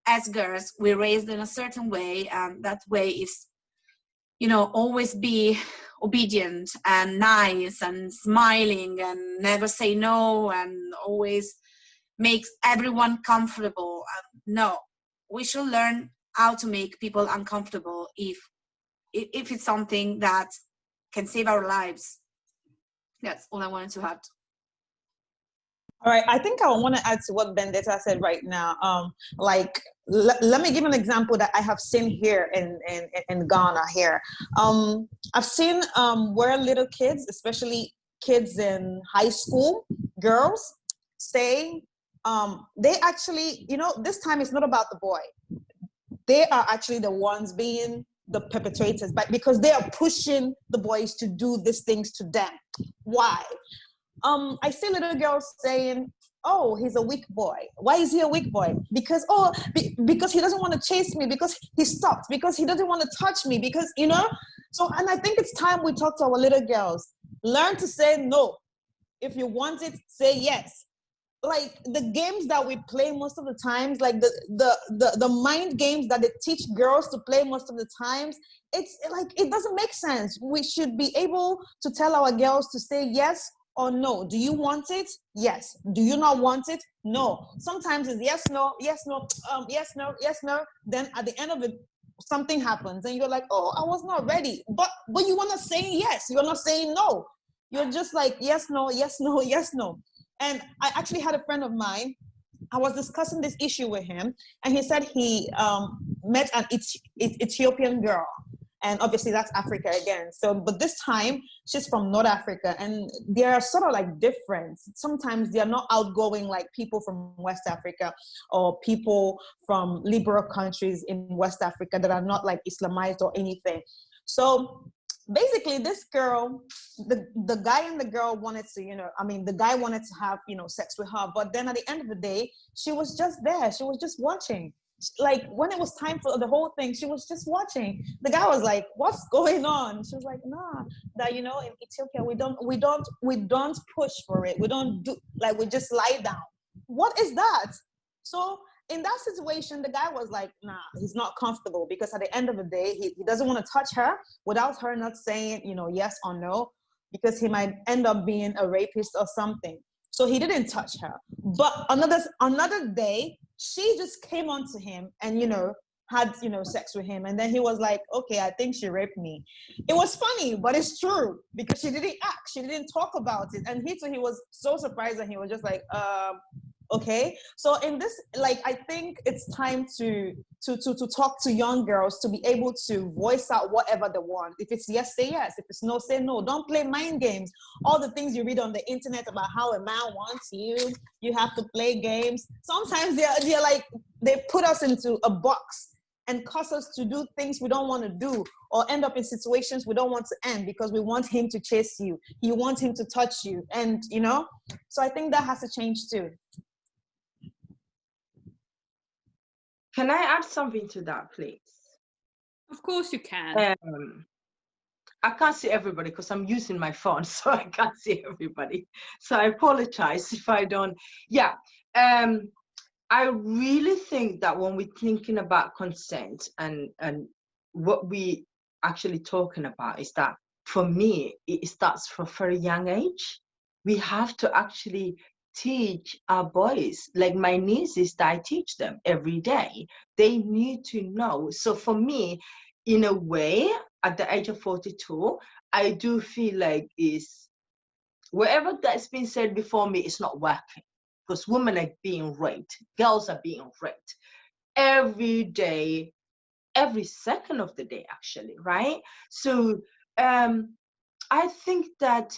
as girls, we're raised in a certain way, and that way is, you know, always be obedient and nice and smiling and never say no and always make everyone comfortable. No, we should learn how to make people uncomfortable if it's something that can save our lives. That's all I wanted to add. All right, I think I want to add to what Benedetta said right now. Like, let me give an example that I have seen here in Ghana here. I've seen where little kids, especially kids in high school, girls, say, they actually, you know, this time it's not about the boy. They are actually the ones being the perpetrators, but because they are pushing the boys to do these things to them. Why? I see little girls saying, oh, he's a weak boy. Why is he a weak boy? Because, because he doesn't want to chase me, because he stopped, because he doesn't want to touch me, because, you know? So, and I think it's time we talk to our little girls. Learn to say no. If you want it, say yes. Like the games that we play most of the times, like the mind games that they teach girls to play most of the times, it's like, it doesn't make sense. We should be able to tell our girls to say yes or no. Do you want it? Yes. Do you not want it? No. Sometimes it's yes, no, yes, no, yes, no, yes, no. Then at the end of it, something happens and you're like, oh, I was not ready. But you are not saying yes. You're not saying no. You're just like, yes, no, yes, no, yes, no. And I actually had a friend of mine, I was discussing this issue with him, and he said he met an Ethiopian girl. And obviously that's Africa again. So, but this time she's from North Africa, and they're sort of like different. Sometimes they're not outgoing like people from West Africa or people from liberal countries in West Africa that are not like Islamized or anything. So basically this girl, the guy and the girl wanted to, the guy wanted to have, sex with her. But then at the end of the day, she was just there. She was just watching. Like when it was time for the whole thing, she was just watching. The guy was like, what's going on? She was like, nah, that, in Ethiopia, we don't push for it. We don't do, like, we just lie down. What is that? So in that situation, the guy was like, nah, he's not comfortable, because at the end of the day, he doesn't want to touch her without her not saying, yes or no, because he might end up being a rapist or something. So he didn't touch her. But another day, she just came on to him and, had, sex with him. And then he was like, okay, I think she raped me. It was funny, but it's true, because she didn't act. She didn't talk about it. And he was so surprised, and he was just like, okay. So in this, like, I think it's time to talk to young girls, to be able to voice out whatever they want. If it's yes, say yes. If it's no, say no. Don't play mind games. All the things you read on the internet about how a man wants you, you have to play games. Sometimes they're like, they put us into a box and cause us to do things we don't want to do, or end up in situations we don't want to end, because we want him to chase you. You want him to touch you. And, so I think that has to change too. Can I add something to that, please? Of course you can. I can't see everybody because I'm using my phone, so I can't see everybody. So I apologize if I don't. Yeah. I really think that when we're thinking about consent and what we actually talking about is that, for me, it starts from a very young age. We have to actually teach our boys, like my nieces, that I teach them every day. They need to know. So for me, in a way, at the age of 42, I do feel like is whatever that's been said before me is not working. Because women are being raped, girls are being raped every day, every second of the day, actually, right? So I think that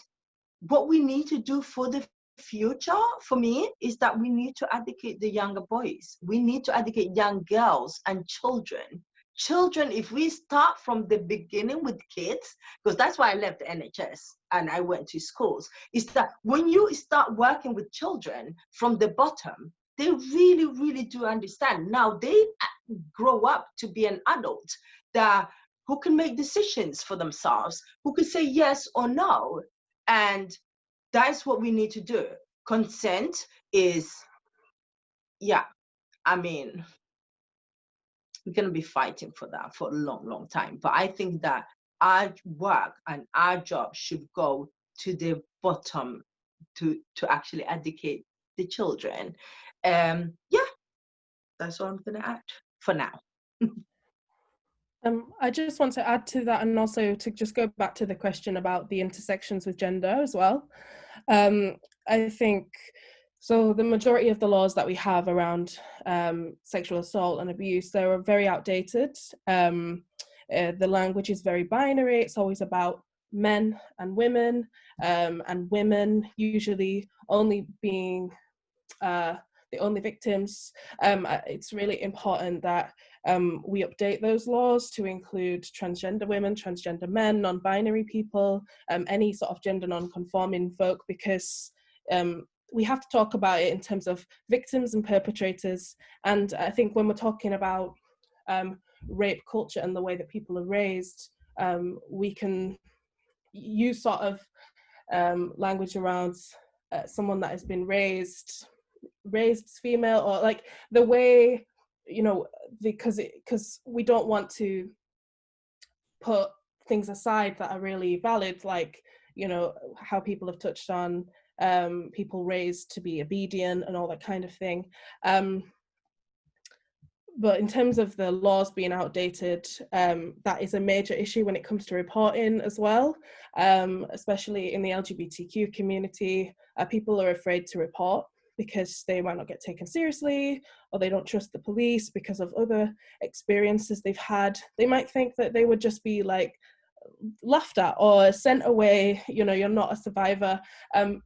what we need to do for the future, for me, is that we need to educate the younger boys. We need to educate young girls and children. Children, if we start from the beginning with kids, because that's why I left the NHS and I went to schools, is that when you start working with children from the bottom, they really, really do understand. Now they grow up to be an adult who can make decisions for themselves, who can say yes or no. And that's what we need to do. Consent is, we're going to be fighting for that for a long, long time. But I think that our work and our job should go to the bottom to actually educate the children. That's all I'm going to add for now. I just want to add to that, and also to just go back to the question about the intersections with gender as well. I think, so the majority of the laws that we have around sexual assault and abuse, they are very outdated. The language is very binary. It's always about men and women usually only being the only victims. It's really important that we update those laws to include transgender women, transgender men, non-binary people, any sort of gender non-conforming folk, because we have to talk about it in terms of victims and perpetrators. And I think when we're talking about rape culture and the way that people are raised, we can use sort of language around someone that has been raised female, or like the way, because we don't want to put things aside that are really valid, like, how people have touched on people raised to be obedient and all that kind of thing. but in terms of the laws being outdated, that is a major issue when it comes to reporting as well, especially in the LGBTQ community. People are afraid to report because they might not get taken seriously, or they don't trust the police because of other experiences they've had. They might think that they would just be like laughed at or sent away, you know, you're not a survivor.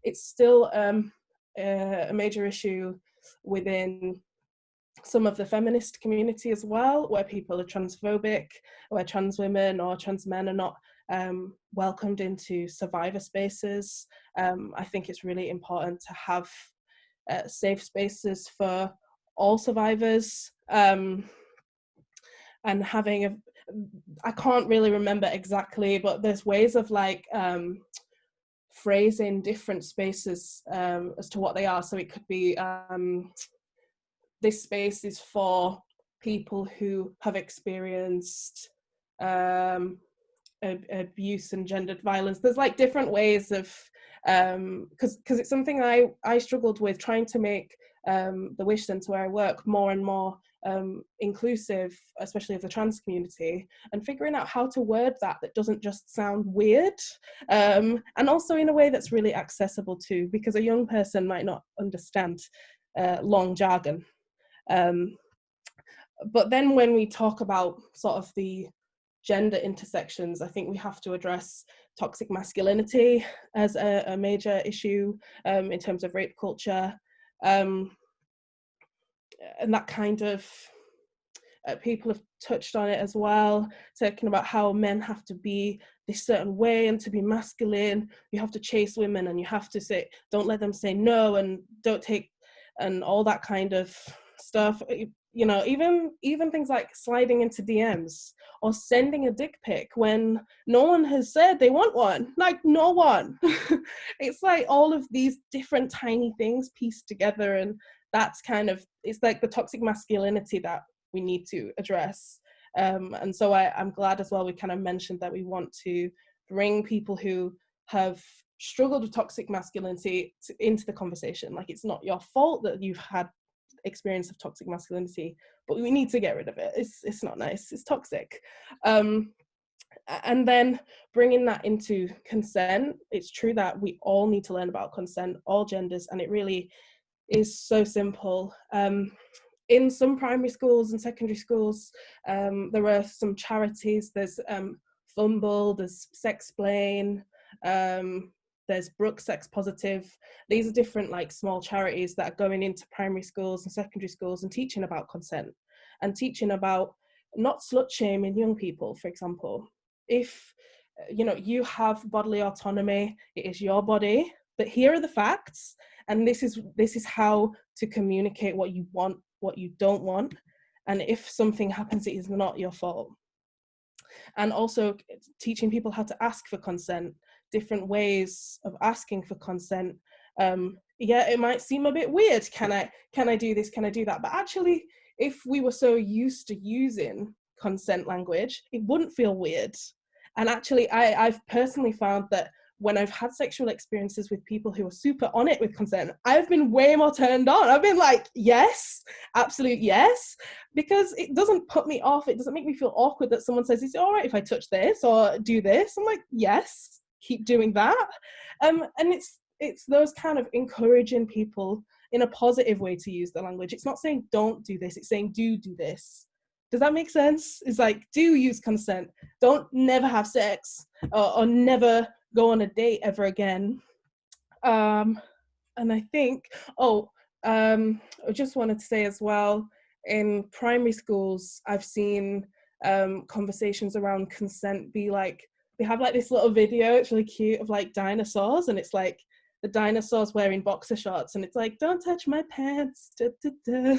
It's still a major issue within some of the feminist community as well, where people are transphobic, where trans women or trans men are not welcomed into survivor spaces. I think it's really important to have safe spaces for all survivors, and having I can't really remember exactly, but there's ways of like phrasing different spaces as to what they are. So it could be this space is for people who have experienced abuse and gendered violence. There's like different ways of, because it's something I struggled with, trying to make the Wish Centre where I work more and more inclusive, especially of the trans community, and figuring out how to word that doesn't just sound weird, and also in a way that's really accessible too, because a young person might not understand long jargon. But then when we talk about sort of the gender intersections, I think we have to address toxic masculinity as a major issue in terms of rape culture, and that kind of, people have touched on it as well, talking about how men have to be this certain way, and to be masculine, you have to chase women, and you have to say, don't let them say no, and don't take, and all that kind of stuff. You know, even things like sliding into DMs or sending a dick pic when no one has said they want one, like no one. It's like all of these different tiny things pieced together, and that's kind of, it's like the toxic masculinity that we need to address. And so I'm glad as well we kind of mentioned that we want to bring people who have struggled with toxic masculinity into the conversation. Like, it's not your fault that you've had experience of toxic masculinity, but we need to get rid of it. It's not nice, it's toxic. And then bringing that into consent, it's true that we all need to learn about consent, all genders, and it really is so simple. In some primary schools and secondary schools, there are some charities. There's Fumble, there's Sexplain, there's Brooke Sex Positive. These are different like small charities that are going into primary schools and secondary schools and teaching about consent, and teaching about not slut shaming young people, for example. If you know you have bodily autonomy, it is your body, but here are the facts, and this is how to communicate what you want, what you don't want, and if something happens, it is not your fault. And also teaching people how to ask for consent, different ways of asking for consent. Yeah, it might seem a bit weird. Can I do this? Can I do that? But actually, if we were so used to using consent language, it wouldn't feel weird. And actually, I've personally found that when I've had sexual experiences with people who are super on it with consent, I've been way more turned on. I've been like, yes, absolute yes, because it doesn't put me off. It doesn't make me feel awkward that someone says, is it all right if I touch this or do this? I'm like, yes, keep doing that. And it's those kind of encouraging people in a positive way to use the language. It's not saying don't do this, it's saying do this. Does that make sense? It's like, do use consent. Don't never have sex or never go on a date ever again. And I think, I just wanted to say as well, in primary schools, I've seen conversations around consent be like, they have like this little video, it's really cute, of like dinosaurs, and it's like the dinosaurs wearing boxer shorts, and it's like, don't touch my pants, da, da, da.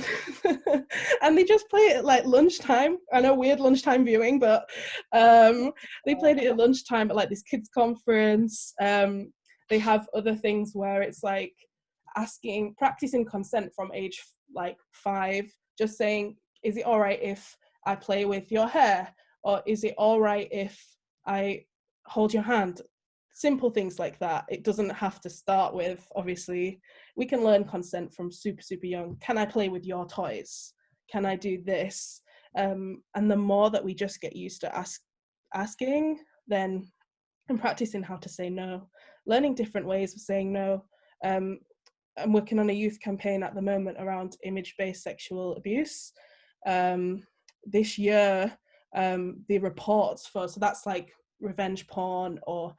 And they just play it at like lunchtime. I know, weird lunchtime viewing, but they played it at lunchtime at like this kids conference. They have other things where it's like practicing consent from age like 5, just saying, is it all right if I play with your hair? Or is it all right if I hold your hand? Simple things like that. It doesn't have to start with, obviously, we can learn consent from super, super young. Can I play with your toys? can I do this? And the more that we just get used to asking, then and practicing how to say no, learning different ways of saying no. I'm working on a youth campaign at the moment around image-based sexual abuse. This year, the reports for, so that's like revenge porn or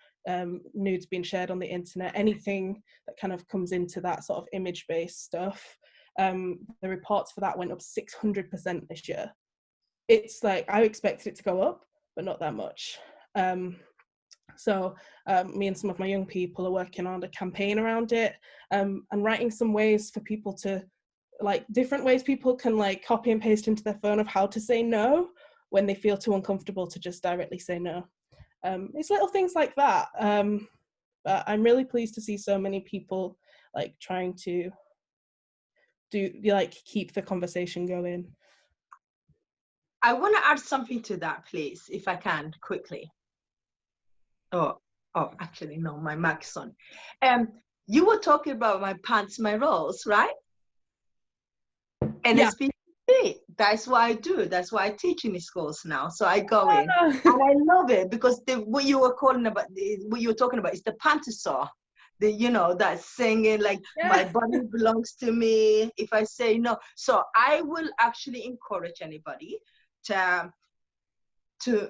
nudes being shared on the internet, anything that kind of comes into that sort of image-based stuff, the reports for that went up 600% this year. It's like, I expected it to go up, but not that much. So me and some of my young people are working on a campaign around it, and writing some ways for people to, like, different ways people can like copy and paste into their phone of how to say no when they feel too uncomfortable to just directly say no. It's little things like that. But I'm really pleased to see so many people like trying to keep the conversation going. I want to add something to that, please, if I can, quickly. Oh, actually, no, my mic's on. You were talking about my pants, my rolls, right? And yeah. That's what I do. That's why I teach in the schools now. So I go in, and I love it because what you were talking about is the pantosaur. That singing like, my body belongs to me if I say no. So I will actually encourage anybody to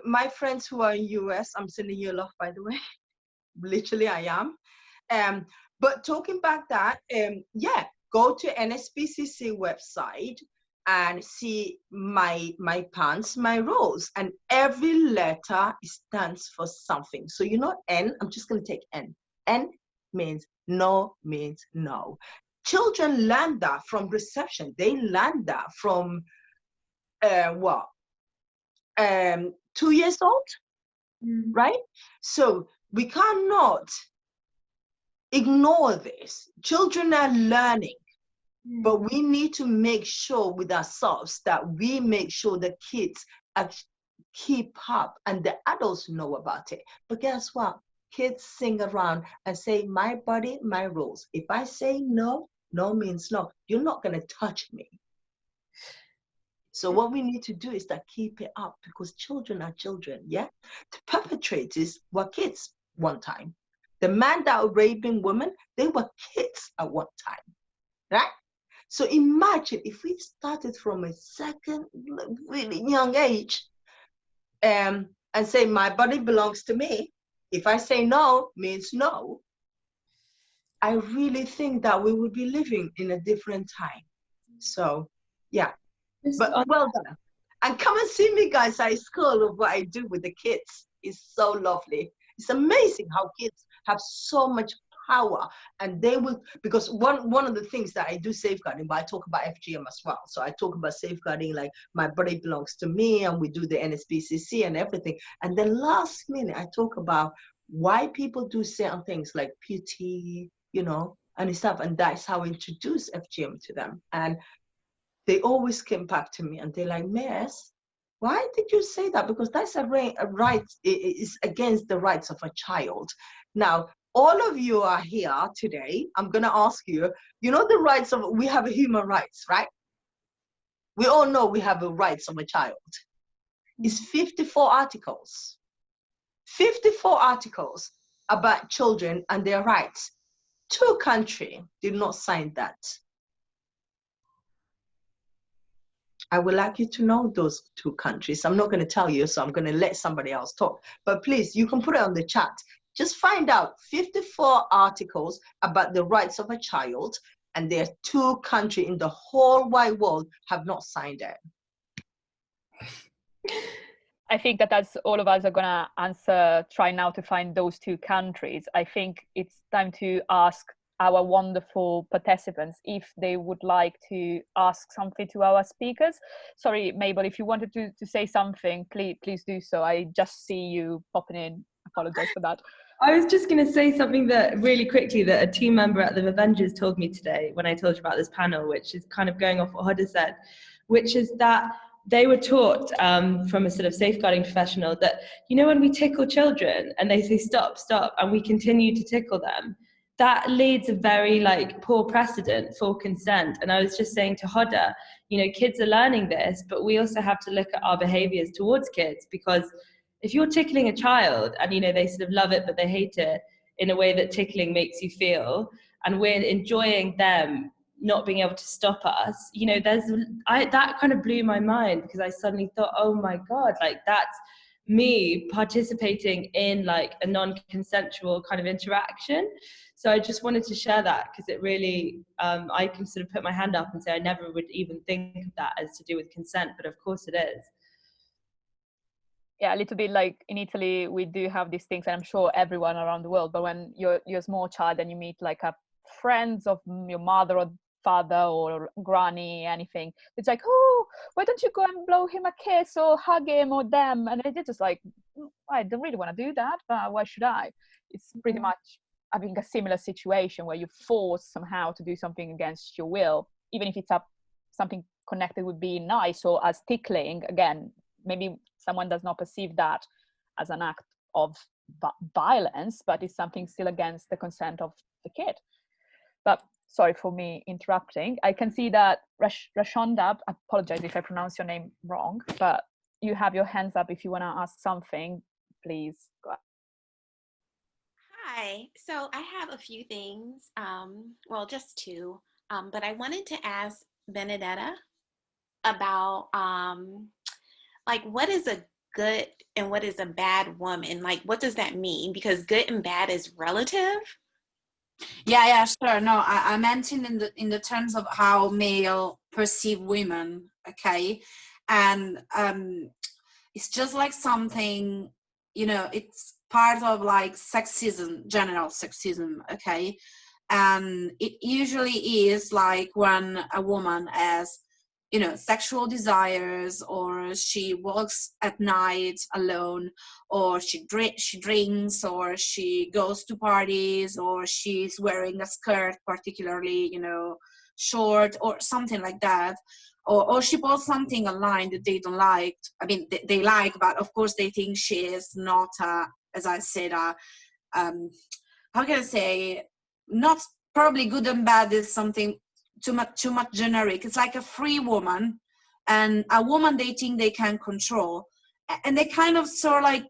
my friends who are in US, I'm sending you love, by the way. Literally, I am. But talking about that, go to NSPCC website and see my pants, my rolls, and every letter stands for something. So N, I'm just going to take N. N means no, means no. Children learn that from reception. They learn that from 2 years old, right? So we cannot ignore this. Children are learning, but we need to make sure with ourselves that we make sure the kids keep up and the adults know about it. But guess what? Kids sing around and say, my body, my rules. If I say no, no means no. You're not going to touch me. So what we need to do is to keep it up, because children are children, yeah? The perpetrators were kids one time. The men that were raping women, they were kids at one time, right? So imagine if we started from a second, really young age, and say, my body belongs to me. If I say no, means no. I really think that we would be living in a different time. So, yeah. But well done. And come and see me, guys, at school of what I do with the kids. It's so lovely. It's amazing how kids have so much power, and they will, because one of the things that I do safeguarding, but I talk about FGM as well. So I talk about safeguarding, like my body belongs to me, and we do the NSPCC and everything. And then last minute, I talk about why people do certain things like PT, and stuff. And that's how I introduce FGM to them. And they always came back to me and they're like, Miss, why did you say that? Because that's a right, it's against the rights of a child. Now, all of you are here today. I'm going to ask you, the rights of, we have human rights, right? We all know we have the rights of a child. It's 54 articles. 54 articles about children and their rights. 2 countries did not sign that. I would like you to know those 2 countries. I'm not going to tell you, so I'm going to let somebody else talk. But please, you can put it on the chat. Just find out 54 articles about the rights of a child, and there are 2 countries in the whole wide world have not signed it. I think that's all of us are going to answer, try now to find those 2 countries. I think it's time to ask our wonderful participants if they would like to ask something to our speakers. Sorry, Mabel, if you wanted to say something, please do so. I just see you popping in. Apologize for that. I was just going to say something that really quickly that a team member at the Vavengers told me today when I told you about this panel, which is kind of going off what Hoda said, which is that they were taught from a sort of safeguarding professional that, when we tickle children and they say stop, and we continue to tickle them, that leads a very like poor precedent for consent. And I was just saying to Hoda, kids are learning this, but we also have to look at our behaviors towards kids, because if you're tickling a child and they sort of love it but they hate it in a way that tickling makes you feel, and we're enjoying them not being able to stop us, that kind of blew my mind, because I suddenly thought, oh my God, like that's me participating in like a non-consensual kind of interaction. So I just wanted to share that, because it really, I can sort of put my hand up and say I never would even think of that as to do with consent, but of course it is. Yeah, a little bit like in Italy, we do have these things, and I'm sure everyone around the world, but when you're a small child and you meet like a friends of your mother or father or granny, anything, it's like, oh, why don't you go and blow him a kiss or hug him or them? And they're just like, I don't really want to do that, but why should I? It's pretty much having a similar situation where you're forced somehow to do something against your will, even if it's something connected with being nice, or as tickling. Again, maybe someone does not perceive that as an act of violence, but it's something still against the consent of the kid. But sorry for me interrupting. I can see that Rashonda, I apologize if I pronounce your name wrong, but you have your hands up if you want to ask something, please go ahead. Hi, so I have a few things, well, just two, but I wanted to ask Benedetta about like, what is a good and what is a bad woman? Like, what does that mean? Because good and bad is relative. Yeah, sure. No, I meant in the terms of how male perceive women. Okay, and it's just like something, it's part of like sexism, general sexism. Okay, and it usually is like when a woman has sexual desires, or she walks at night alone, or she drinks, or she goes to parties, or she's wearing a skirt particularly short or something like that, or she posts something online that they don't like. I mean, they like, but of course they think she is not as I said, how can I say, not probably good and bad is something too much generic. It's like a free woman and a woman they think they can control, and they kind of sort of like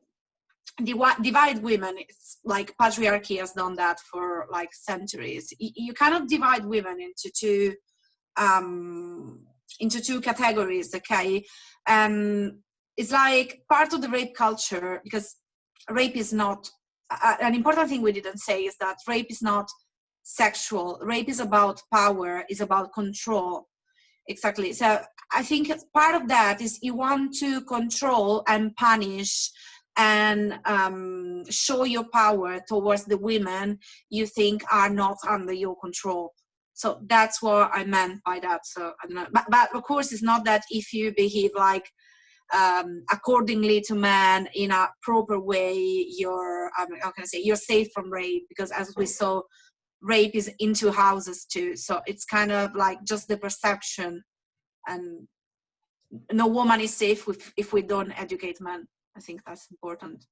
divide women. It's like patriarchy has done that for like centuries. You kind of divide women into two categories. Okay, and it's like part of the rape culture, because rape is not an important thing we didn't say is that rape is not sexual. Rape is about power, is about control. Exactly. So I think part of that is you want to control and punish and show your power towards the women you think are not under your control. So that's what I meant by that. So I don't know, but of course it's not that if you behave like accordingly to men in a proper way, you're how can I say, you're safe from rape, because as we saw, rape is into houses too. So it's kind of like just the perception, and no woman is safe if we don't educate men. I think that's important.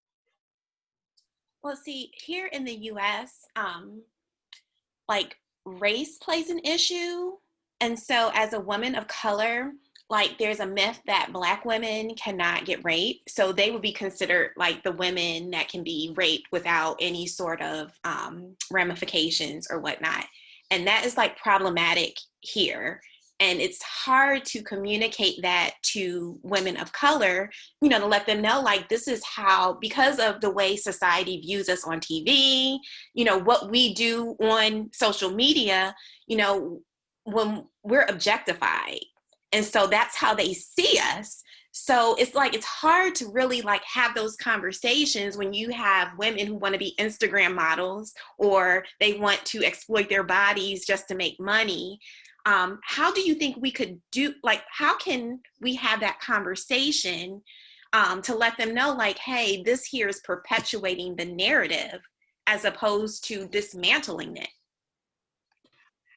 Well, see, here in the US, like race plays an issue. And so as a woman of color, like there's a myth that Black women cannot get raped. So they would be considered like the women that can be raped without any sort of ramifications or whatnot. And that is like problematic here. And it's hard to communicate that to women of color, to let them know, like, this is how, because of the way society views us on TV, what we do on social media, when we're objectified. And so that's how they see us. So it's like, it's hard to really like have those conversations when you have women who want to be Instagram models, or they want to exploit their bodies just to make money. How do you think we could do, like, how can we have that conversation to let them know, like, hey, this here is perpetuating the narrative as opposed to dismantling it?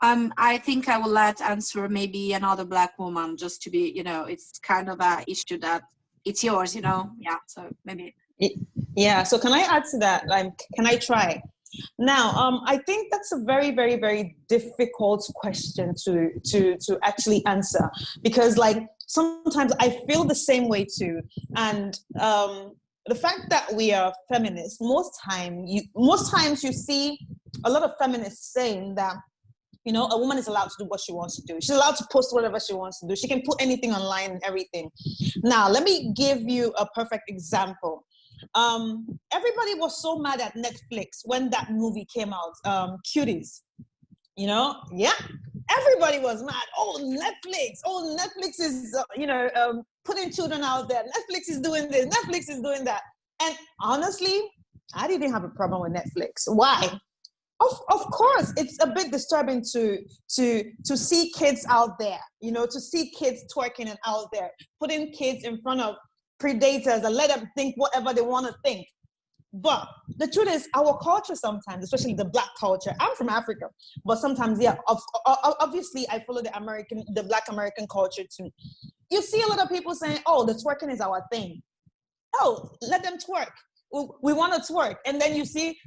I think I will answer maybe another Black woman, just to be, it's kind of a issue that it's yours, yeah, so maybe. Yeah, so can I add to that? Like, can I try? Now, I think that's a very, very, very difficult question to actually answer, because like sometimes I feel the same way too. And the fact that we are feminists, most times you see a lot of feminists saying that, you know, a woman is allowed to do what she wants to do. She's allowed to post whatever she wants to do. She can put anything online and everything. Now, let me give you a perfect example. Everybody was so mad at Netflix when that movie came out, Cuties. You know, yeah, everybody was mad. Oh, Netflix is, putting children out there. Netflix is doing this. Netflix is doing that. And honestly, I didn't have a problem with Netflix. Why? Of course, it's a bit disturbing to see kids out there, you know, to see kids twerking and out there, putting kids in front of predators and let them think whatever they want to think. But the truth is, our culture sometimes, especially the Black culture, I'm from Africa, but sometimes, yeah, obviously I follow the Black American culture too. You see a lot of people saying, oh, the twerking is our thing. Oh, let them twerk. We want to twerk. And then you see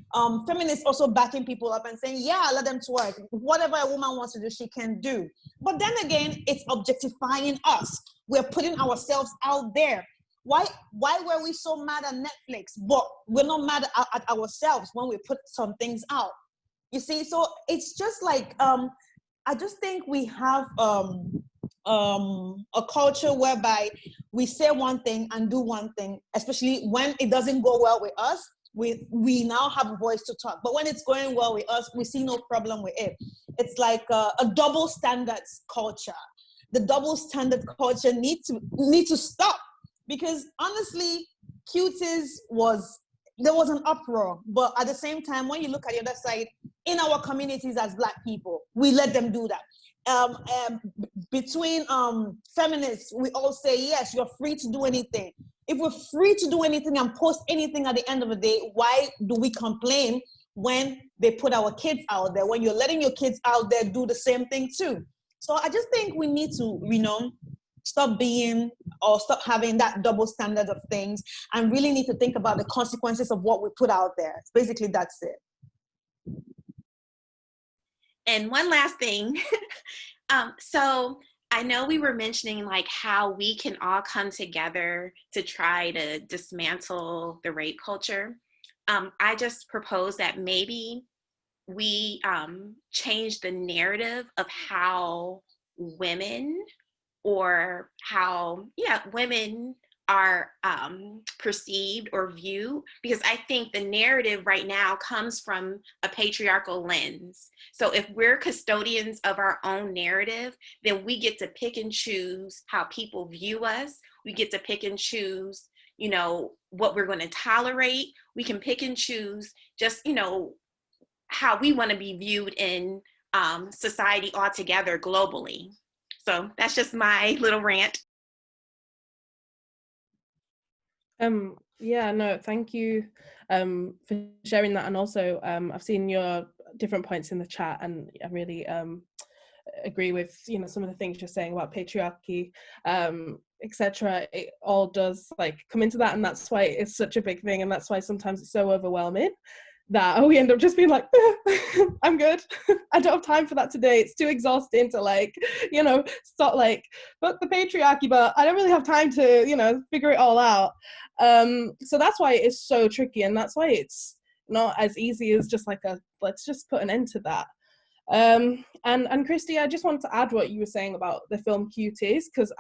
feminists also backing people up and saying, yeah, let them twerk. Whatever a woman wants to do, she can do. But then again, it's objectifying us. We're putting ourselves out there. Why were we so mad at Netflix, but we're not mad at ourselves when we put some things out? You see, so it's just like, I just think we have a culture whereby we say one thing and do one thing, especially when it doesn't go well with us. We now have a voice to talk, but when it's going well with us, we see no problem with it. It's like a double standards culture. The double standard culture need to stop, because honestly, Cuties there was an uproar, but at the same time, when you look at the other side, in our communities as Black people, we let them do that. Between feminists, we all say, yes, you're free to do anything. If we're free to do anything and post anything at the end of the day, why do we complain when they put our kids out there, when you're letting your kids out there do the same thing too? So I just think we need to, stop having that double standard of things, and really need to think about the consequences of what we put out there. Basically, that's it. And one last thing. So I know we were mentioning like how we can all come together to try to dismantle the rape culture. I just propose that maybe we change the narrative of how women women are perceived or viewed, because I think the narrative right now comes from a patriarchal lens. So if we're custodians of our own narrative, then we get to pick and choose how people view us. We get to pick and choose, what we're going to tolerate. We can pick and choose just, how we want to be viewed in society altogether globally. So that's just my little rant. Yeah, no, thank you for sharing that. And also I've seen your different points in the chat, and I really agree with some of the things you're saying about patriarchy, etc. It all does like come into that, and that's why it's such a big thing, and that's why sometimes it's so overwhelming that we end up just being like, I'm good. I don't have time for that today. It's too exhausting to stop fuck the patriarchy, but I don't really have time to, figure it all out. So that's why it is so tricky, and that's why it's not as easy as just let's just put an end to that. And Christy, I just wanted to add what you were saying about the film Cuties, because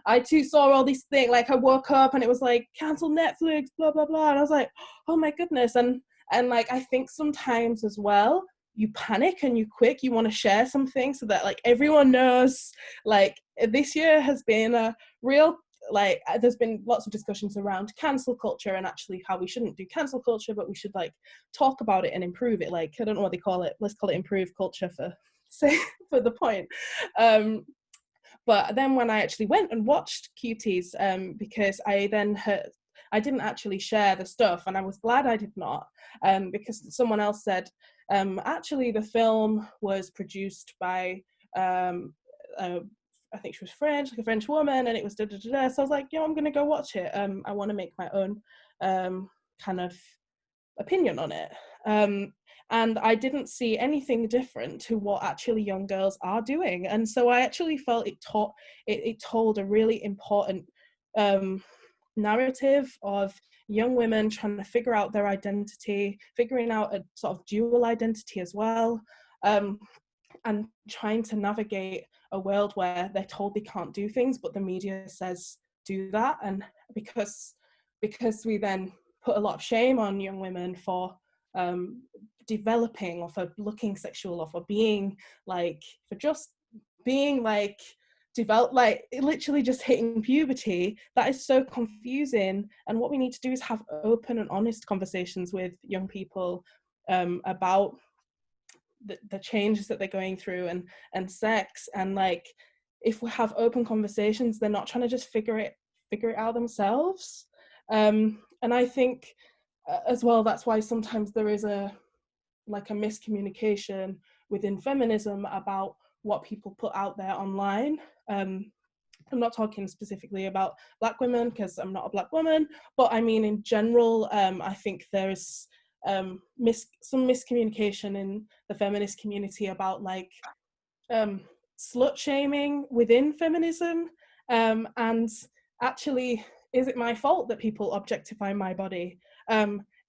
I too saw all these things, I woke up and it was like, cancel Netflix, blah, blah, blah. And I was like, oh my goodness. And I think sometimes as well, you panic and you want to share something so that everyone knows, this year has been a real, there's been lots of discussions around cancel culture and actually how we shouldn't do cancel culture, but we should talk about it and improve it. I don't know what they call it. Let's call it improved culture for the point. But then when I actually went and watched Cuties, because I didn't actually share the stuff, and I was glad I did not, because someone else said, actually the film was produced by, I think she was French, a French woman, and it was da-da-da-da. So I was like, I'm going to go watch it. I want to make my own kind of opinion on it. and I didn't see anything different to what actually young girls are doing. And so I actually felt it told a really important narrative of young women trying to figure out their identity, figuring out a sort of dual identity as well, and trying to navigate a world where they're told they can't do things, but the media says do that. And because we then put a lot of shame on young women for developing, or for looking sexual, or for being like, for just being like develop, like literally just hitting puberty, that is so confusing. And what we need to do is have open and honest conversations with young people about the changes that they're going through, and sex. And like, if we have open conversations, they're not trying to just figure it out themselves. And I think as well, that's why sometimes there is a miscommunication within feminism about what people put out there online. I'm not talking specifically about Black women, because I'm not a Black woman, but I mean in general, I think there's some miscommunication in the feminist community about like slut shaming within feminism, and actually, is it my fault that people objectify my body?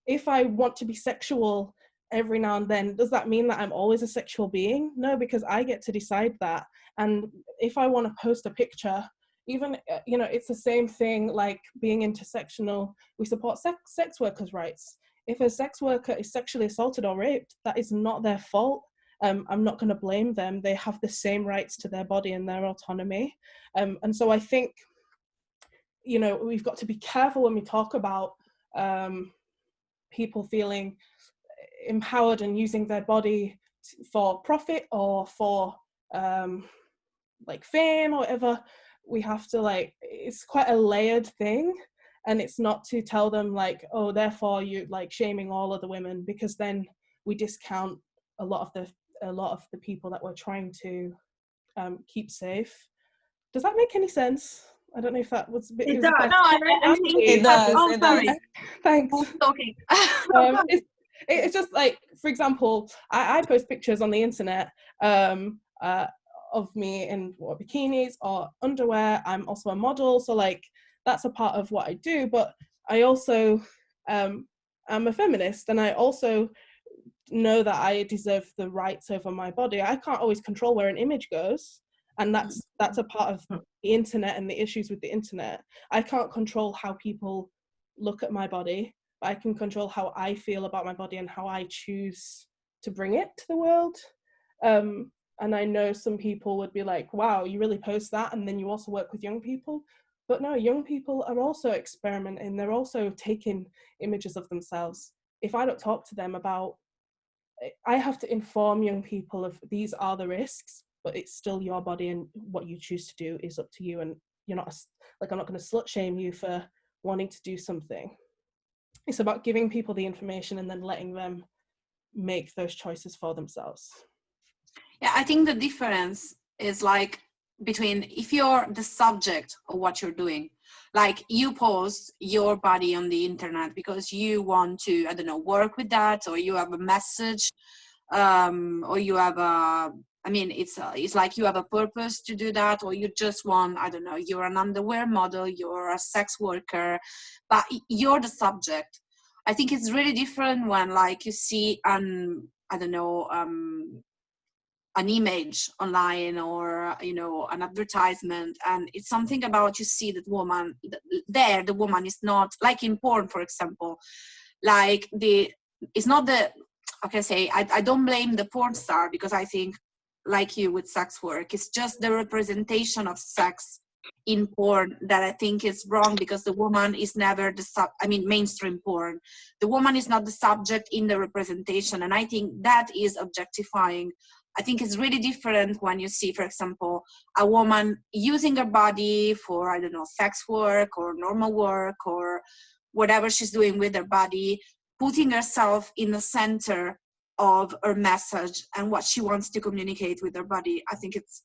If I want to be sexual every now and then, does that mean that I'm always a sexual being? No, because I get to decide that. And if I want to post a picture, even, it's the same thing like being intersectional. We support sex workers' rights. If a sex worker is sexually assaulted or raped, that is not their fault. I'm not going to blame them. They have the same rights to their body and their autonomy. And so I think, we've got to be careful when we talk about people feeling empowered and using their body for profit or for like fame or whatever. We have to it's quite a layered thing, and it's not to tell them like, oh, therefore you like shaming all other women, because then we discount a lot of the people that we're trying to keep safe. Does that make any sense? I don't know if that was a bit. It does. No, I think it does. Oh, it sorry. does. Thanks. Okay. It's just like, for example, I post pictures on the internet of me in bikinis or underwear. I'm also a model, so like that's a part of what I do. But I also am a feminist, and I also know that I deserve the rights over my body. I can't always control where an image goes, and that's a part of the internet and the issues with the internet. I can't control how people look at my body, but I can control how I feel about my body and how I choose to bring it to the world. And I know some people would be like, wow, you really post that, and then you also work with young people. But no, young people are also experimenting. They're also taking images of themselves. If I don't talk to them about, I have to inform young people of these are the risks, but it's still your body, and what you choose to do is up to you. And you're not I'm not going to slut shame you for wanting to do something. It's about giving people the information and then letting them make those choices for themselves. Yeah, I think the difference is like between if you're the subject of what you're doing, like you post your body on the internet because you want to, I don't know, work with that, or you have a message, or you have it's like you have a purpose to do that, or you just want, I don't know, you're an underwear model, you're a sex worker, but you're the subject. I think it's really different when like you see an image online, or an advertisement, and it's something about, you see that woman there, the woman is not like in porn, for example, like it's not the, okay, say I don't blame the porn star, because I think like you with sex work, it's just the representation of sex in porn that I think is wrong, because the woman is never mainstream porn, the woman is not the subject in the representation, and I think that is objectifying. I think it's really different when you see, for example, a woman using her body for, I don't know, sex work or normal work or whatever she's doing with her body, putting herself in the center of her message and what she wants to communicate with her body. I think it's,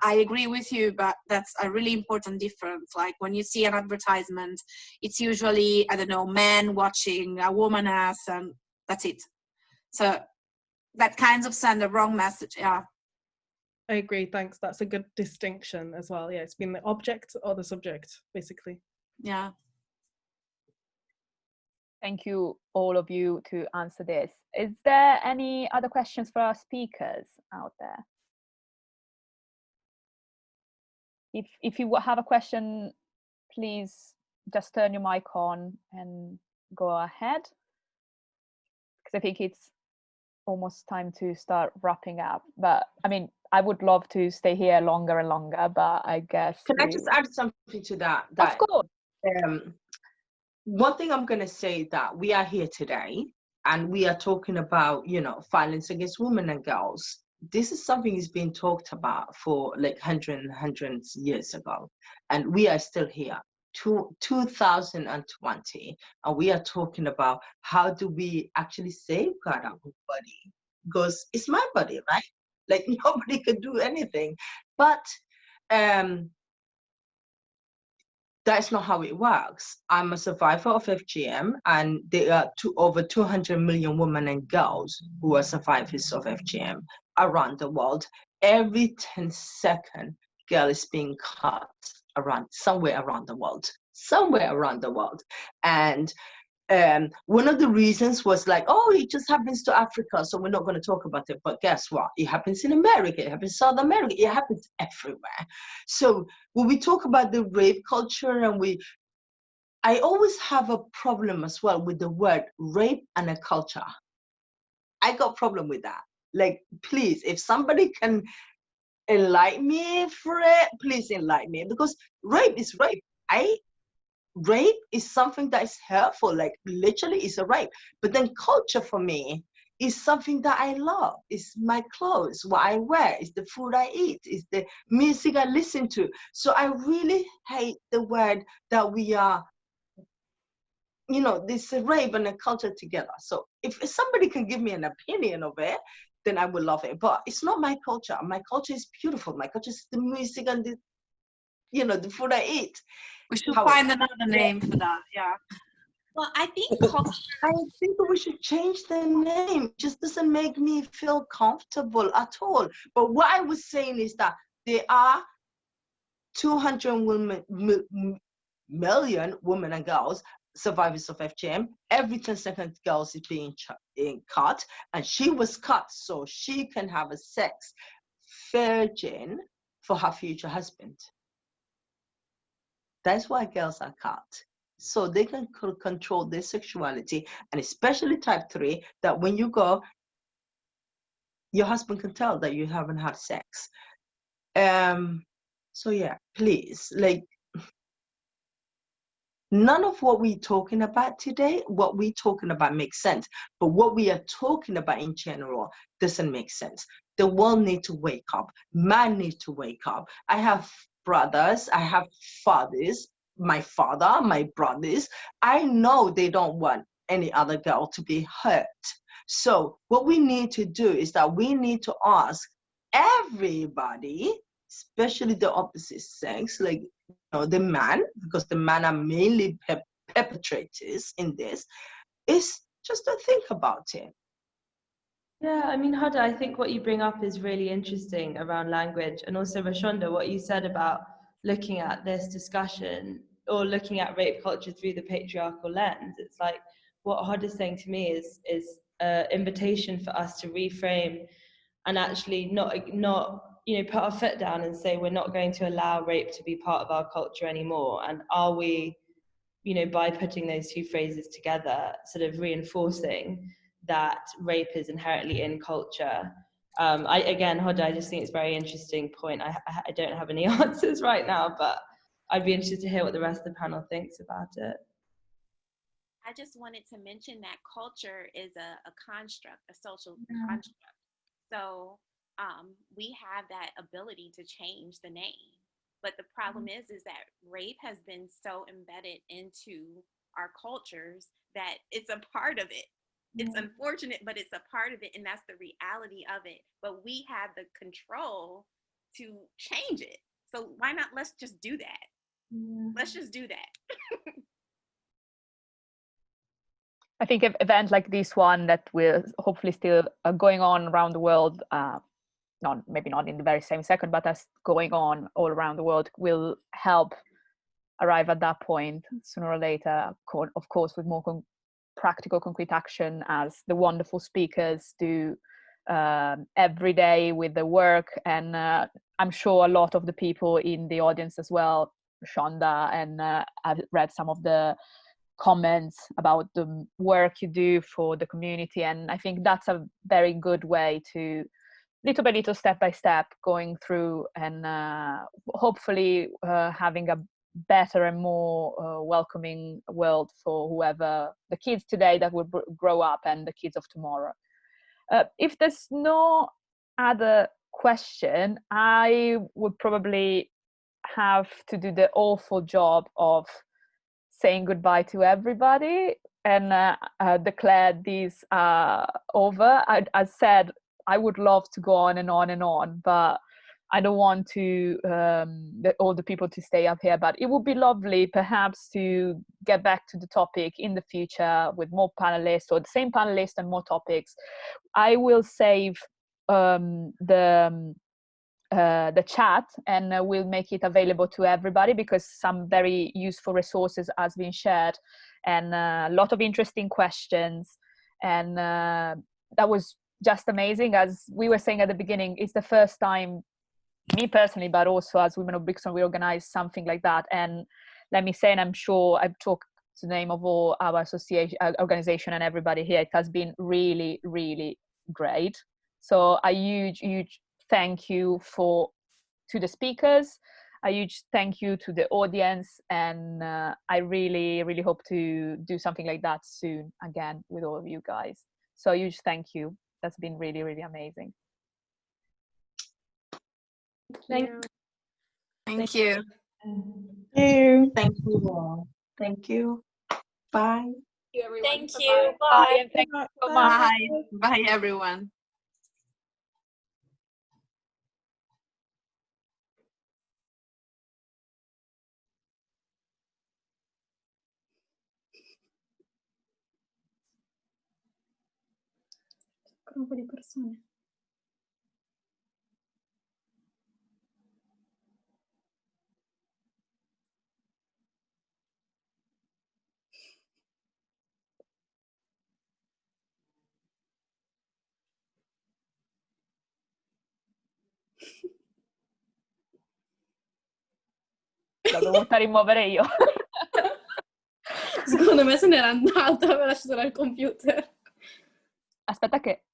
I agree with you, but that's a really important difference. Like when you see an advertisement, it's usually, I don't know, men watching a woman ass, and that's it. So that kind of send the wrong message. Yeah. I agree. Thanks. That's a good distinction as well. Yeah, it's been the object or the subject, basically. Yeah. Thank you, all of you, to answer this. Is there any other questions for our speakers out there? If you have a question, please just turn your mic on and go ahead, because I think it's almost time to start wrapping up. But I mean, I would love to stay here longer and longer, but I guess Can I just add something to that? Of course. One thing I'm going to say that we are here today and we are talking about, you know, violence against women and girls. This is something that's been talked about for like hundreds of years ago. And we are still here, 2020. And we are talking about how do we actually safeguard our body? Because it's my body, right? Like nobody could do anything. But that's not how it works. I'm a survivor of FGM, and there are over 200 million women and girls who are survivors of FGM around the world. Every 10 seconds, girl is being cut somewhere around the world. And one of the reasons was like, oh, it just happens to Africa, so we're not going to talk about it. But guess what? It happens in America, it happens in South America, it happens everywhere. So when we talk about the rape culture, and I always have a problem as well with the word rape and a culture. I got a problem with that. Like, please, if somebody can enlighten me for it, please enlighten me, because rape is rape. Rape is something that is hurtful, like literally it's a rape. But then culture for me is something that I love. It's my clothes, what I wear, it's the food I eat, it's the music I listen to. So I really hate the word that we are, you know, this rape and a culture together. So if somebody can give me an opinion of it, then I would love it. But it's not my culture. My culture is beautiful. My culture is the music and the, you know, the food I eat. We should find another name for that. Yeah. Well, I think I think we should change the name. It just doesn't make me feel comfortable at all. But what I was saying is that there are 200 million women and girls survivors of FGM. Every 10 seconds, girls is being cut, and she was cut so she can have a sex virgin for her future husband. That's why girls are cut. So they can control their sexuality, and especially type 3, that when you go, your husband can tell that you haven't had sex. So yeah, please, like, none of what we're talking about today, what we're talking about makes sense, but what we are talking about in general doesn't make sense. The world needs to wake up. Man needs to wake up. I have brothers, I have fathers, my father, my brothers. I know they don't want any other girl to be hurt. So what we need to do is that we need to ask everybody, especially the opposite sex, like, you know, the man, because the men are mainly perpetrators in this, is just to think about it. Yeah, I mean, Hada, I think what you bring up is really interesting around language, and also Rashonda, what you said about looking at this discussion or looking at rape culture through the patriarchal lens. It's like what Hada's saying to me is an invitation for us to reframe and actually not put our foot down and say we're not going to allow rape to be part of our culture anymore. And are we, by putting those two phrases together, sort of reinforcing that rape is inherently in culture. Hoda, I just think it's a very interesting point. I don't have any answers right now, but I'd be interested to hear what the rest of the panel thinks about it. I just wanted to mention that culture is a construct, a social construct. So we have that ability to change the name. But the problem is that rape has been so embedded into our cultures that it's a part of it. It's unfortunate, but it's a part of it, and that's the reality of it. But we have the control to change it. So why not? Let's just do that. Let's just do that. I think an event like this one that will hopefully still going on around the world, maybe not in the very same second, but as going on all around the world, will help arrive at that point sooner or later, of course, with more practical, concrete action, as the wonderful speakers do every day with the work. And I'm sure a lot of the people in the audience as well, Shonda, and I've read some of the comments about the work you do for the community, and I think that's a very good way to, little by little, step by step, going through and hopefully having a better and more welcoming world for whoever, the kids today that will grow up and the kids of tomorrow. If there's no other question, I would probably have to do the awful job of saying goodbye to everybody and declare these over. I said I would love to go on and on and on, but I don't want to all the people to stay up here. But it would be lovely perhaps to get back to the topic in the future with more panelists, or the same panelists and more topics. I will save the chat, and we'll make it available to everybody, because some very useful resources has been shared, and a lot of interesting questions, and that was just amazing. As we were saying at the beginning, it's the first time, me personally, but also as Women of Brixton, we organize something like that. And let me say, and I'm sure I've talked to the name of all our association, organization, and everybody here, it has been really, really great. So a huge thank you to the speakers, a huge thank you to the audience, and I really, really hope to do something like that soon again with all of you guys. So a huge thank you. That's been really, really amazing. Thank you. Thank you. Thank you all. Thank you. Bye. Thank you, everyone. Thank Bye-bye. you. Bye, Bye. and thank you so much. Bye. Bye, everyone. Un po' di persone. L'ho dovuta rimuovere io. Secondo me se n'era andata, aveva lasciato al computer. Aspetta che